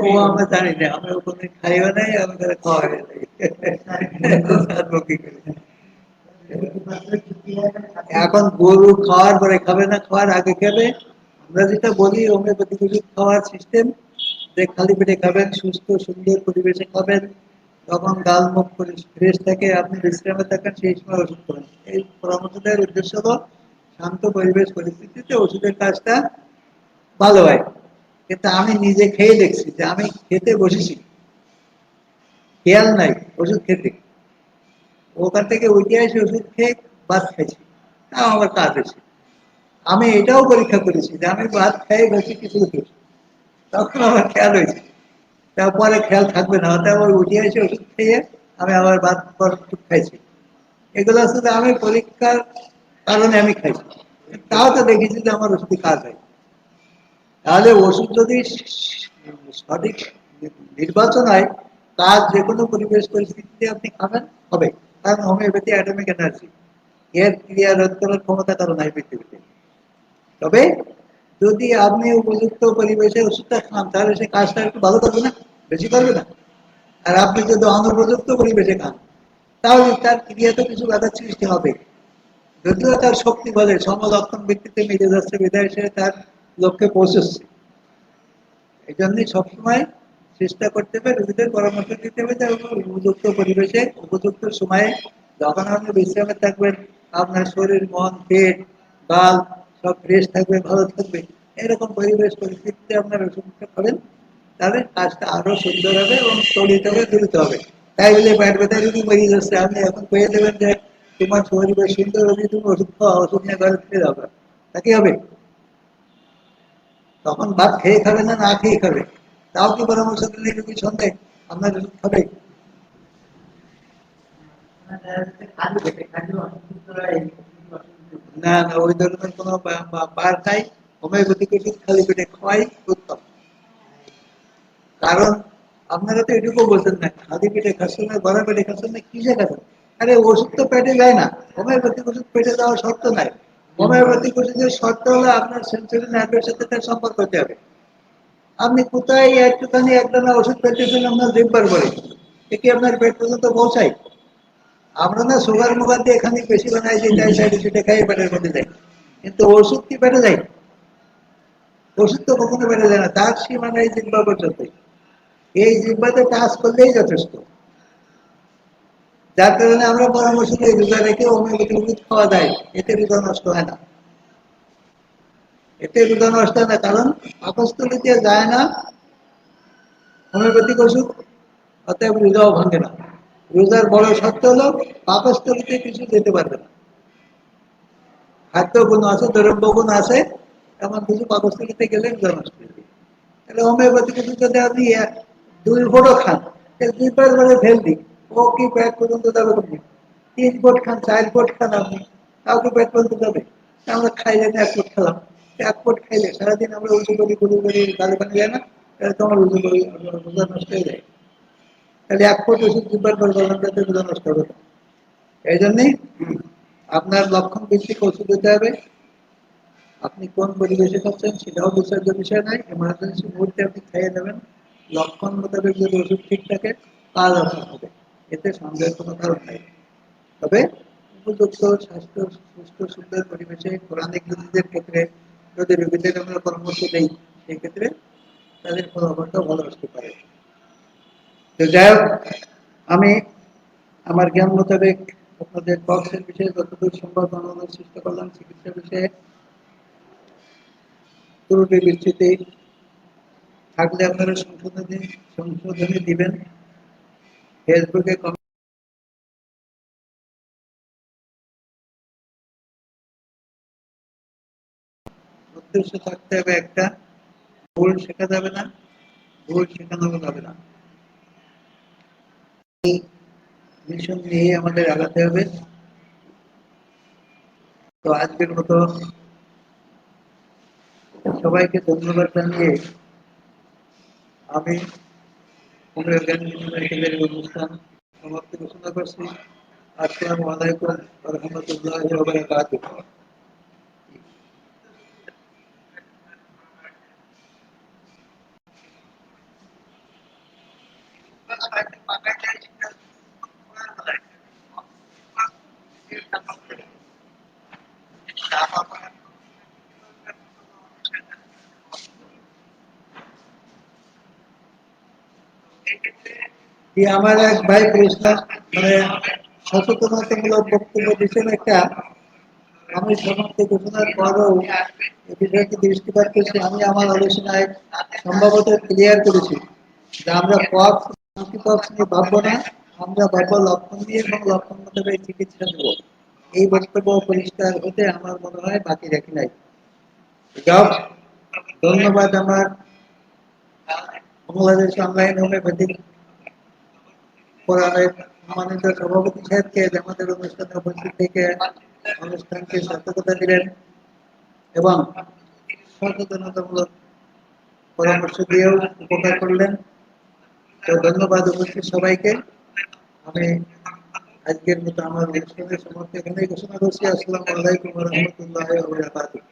ও আমরা জানি না, আমরা ওখানে খাইও নাই, আমাদের খাওয়া হয় নাই। এখন গরু খাওয়ার পরে খাবে না, খাওয়ার আগে খাবে। আমরা যেটা বলি হোমিওপ্যাথিক ওষুধ খাওয়ার সিস্টেম, যে খালি পেটে খাবেন, সুস্থ সুন্দর পরিবেশে খাবেন, তখন গাল মুখ ফ্রেশ থাকে, আপনি বিশ্রামে থাকেন, সেই সময় ওষুধ খাবেন। এই পরামর্শ দেওয়ার উদ্দেশ্য হলো শান্ত পরিবেশ পরিস্থিতিতে ওষুধের কাজটা ভালো হয়। কিন্তু আমি নিজে খেয়ে দেখছি যে আমি খেতে বসেছি, খেয়াল নাই ওষুধ খেতে, ওখান থেকে উঠে এসে ওষুধ খেয়ে ভাত খাইছি, তাও আমার কাজ হয়েছে। আমি এটাও পরীক্ষা করেছি যে আমি ভাত খাই বসে কিছু ওষুধ, তখন আমার খেয়াল হয়েছে, তারপরে খেয়াল থাকবে না, হয়তো আবার উঠে এসে ওষুধ খেয়ে আমি আবার ভাত পর ওষুধ খাইছি। এগুলো আসলে আমি পরীক্ষার কারণে আমি খাইছি, তাও তো দেখেছি যে আমার ওষুধে কাজ হয়। তাহলে ওষুধ যদি সঠিক নির্বাচন হয়, কাজ যে কোনো পরিবেশ পরিস্থিতিতে আপনি খাবেন, হবে। কারণ হোমিওপ্যাথি অ্যাটমিক এনার্জি, এর ক্রিয়া রোধ করার ক্ষমতা কারণ নাই পৃথিবীতে। তবে যদি আপনি উপযুক্ত পরিবেশে ওষুধটা খান, তাহলে সে কাজটা একটু ভালো করবে না, বেশি করবে না। আর আপনি যদি অনুপযুক্ত পরিবেশে খান, তাহলে তার ক্রিয়াতে কিছু বাধার সৃষ্টি হবে, যদিও তার শক্তি বলে সমলক্ষণ ভিত্তিতে মিলে যাচ্ছে, বিধায় সে তার লক্ষ্যে পৌঁছচ্ছে। এই জন্যই সবসময় চেষ্টা করতে হবে, রোগীদের পরামর্শ দিতে হবে যে উপযুক্ত পরিবেশে উপযুক্ত সময়ে, যখন আপনি বিশ্রামে থাকবেন, আপনার শরীর মন পেট গাল সব ফ্রেশ থাকবে, ভালো থাকবে, এরকম পরিবেশ পরিস্থিতিতে আপনার ওষুধটা খাবেন, তাহলে কাজটা আরো সুন্দর হবে এবং ত্বরিত হবে, দ্রুত হবে। তাই বলে পেট ব্যথা যদি মরিয়ে যাচ্ছে, আপনি এখন কয়ে দেবেন যে তোমার পরিবেশ সুন্দর হবে, তুমি ওষুধ খাওয়া, ওষুধ নিয়ে ঘরে ফিরে যাবে, তা কি হবে? তখন ভাত খেয়ে খাবে না, না খেয়ে খাবে? তাও কি পরামর্শ দিলে রোগী সন্দেহ আপনার ওষুধ খাবে? না না, ওই ধরনের কোনো পার নাই। হোমিওপ্যাথিক ওষুধ খালি পেটে খাওয়াই উত্তম। কারণ আপনারা তো এটুকু বলছেন না, খালি পেটে খাচ্ছেন না, ভরা পেটে খাচ্ছেন না, কিসে খাচ্ছেন? আরে ওষুধ তো পেটে যায় না, হোমিওপ্যাথিক ওষুধ পেটে যাওয়ার শর্ত নাই। হোমিওপ্যাথিক ওষুধের শর্ত হলো আপনার সেন্সরি নার্ভের সাথে তার সম্পর্ক হতে হবে। আপনি কোথায় একটুখানি একদানা ওষুধ পেতেছেন আপনার জিব্বার করে, এ কি আপনার পেট পর্যন্ত পৌঁছায়? আমরা না সুগার মুগার দিয়ে এখানে বেশি বানাই যে চাই সাইডে সেটা খাই পেটের মধ্যে যায়, কিন্তু ওষুধ কি পেটে যায়? ওষুধ তো কখনো পেটে যায় না, তার সীমানা এই জিব্বা পর্যন্ত। এই জিব্বাতে কাজ করলেই যথেষ্ট। যার কারণে আমরা পরামর্শ দিই রোজা রেখে হোমিওপ্যাথিক ওষুধ খাওয়া যায়, এতে রোজা নষ্ট হয় না। এতে রোজা নষ্ট হয় না, কারণ পাকস্থলীতে যায় না হোমিওপ্যাথিক ওষুধ, অতএব রোজাও ভাঙে না। রোজার বড় শর্ত হলো পাকস্থলীতে কিছু যেতে পারবে না। খাদ্য গুণ আছে, দ্রব্য গুণ আছে, এমন কিছু পাকস্থলীতে গেলে রোজা নষ্ট হয়ে যাবে। তাহলে হোমিওপ্যাথিক ওষুধ যদি আপনি 2 ফোঁটা খান, তাহলে 2 পাঁচ ফেল দিক, ও কি পেট পর্যন্ত যাবে? আপনি 3 ফোঁট খান, 4 ফোঁট খান, আপনি তাও কি পেট পর্যন্ত যাবে? আমরা খাইলে না 1 ফোঁট খেলাম, 1 ফোঁট খাইলে সারাদিন আমরা উঁচু করি গুলি করি গালে পানি যায় না, তাহলে তোমার উঁচু করি রোজা নষ্ট হয়ে যায়। তাহলে 1 ফোঁট ওষুধ দুবার করে গরম যাতে রোজা নষ্ট হবে না। এই জন্যই আপনার লক্ষণ ভিত্তিক ওষুধ দিতে হবে। আপনি কোন পরিবেশে খাচ্ছেন সেটাও বিচার্য বিষয় নাই, এমার্জেন্সি মুহূর্তে আপনি খাইয়ে দেবেন। লক্ষণ মোতাবেক যদি ওষুধ ঠিক থাকে কাজ আপনার হবে, এতে সন্দেহের কোনো কারণ নাই। তবে উপযুক্ত স্বাস্থ্য সুস্থ সুন্দর পরিবেশে কোরআনিক রোগীদের ক্ষেত্রে যদি রোগীদের আমরা পরামর্শ দেই, সেই ক্ষেত্রে তাদের ফলাফলটা ভালো আসতে পারে। তো যাই হোক, আমি আমার জ্ঞান মোতাবেক আপনাদের কক্সের বিষয়ে যতদূর সম্ভব অনুদান চেষ্টা করলাম। চিকিৎসা বিষয়ে ত্রুটি বিচ্যুতি থাকলে আপনারা সংশোধনী দিবেন। ফেসবুকে উদ্দেশ্য থাকতে হবে একটা, ভুল শেখা যাবে না, ভুল শেখানো যাবে না, এই মিশন নিয়ে আমাদের আগাতে হবে। তো আজকের মতো সবাইকে ধন্যবাদ জানিয়ে আমি হোমিও জ্ঞান বিনিময় কেন্দ্রের অনুষ্ঠান সমাপ্তি ঘোষণা করছি। আসসালামু আলাইকুম ওয়া রাহমাতুল্লাহি ওয়া বারাকাতুহু। আমার এক ভাই প্রশ্ন, মানে সচেতনতামূলক বক্তব্য দিচ্ছেন একটা, আমি সমাপ্তি ঘোষণার পরও এই বিষয়টি দৃষ্টিপাত করছি। আমি আমার আলোচনায় সম্ভবত ক্লিয়ার করেছি যে আমরা পক্স নিয়ে ভাববো না, আমরা ভাববো লক্ষণ নিয়ে এবং লক্ষণ মোতাবেক চিকিৎসা দেবো। এই বক্তব্য পরিষ্কার হতে আমার মনে হয় বাকি রাখি নাই। যাও, ধন্যবাদ আমার বাংলাদেশ অনলাইন হোমিওপ্যাথিক ফোরামের সম্মানিত সভাপতি সাহেবকে, আমাদের অনুষ্ঠানে উপস্থিত থেকে অনুষ্ঠানকে সার্থকতা দিলেন এবং সচেতনতামূলক পরামর্শ দিয়েও উপকার করলেন। তো ধন্যবাদ উপস্থিত সবাইকে। আমি আজকের মতো আমার অনুষ্ঠানের সমাপ্তি এখানেই ঘোষণা করছি। আসসালামু আলাইকুম ওয়া রাহমাতুল্লাহি ওয়া বারাকাতুহু।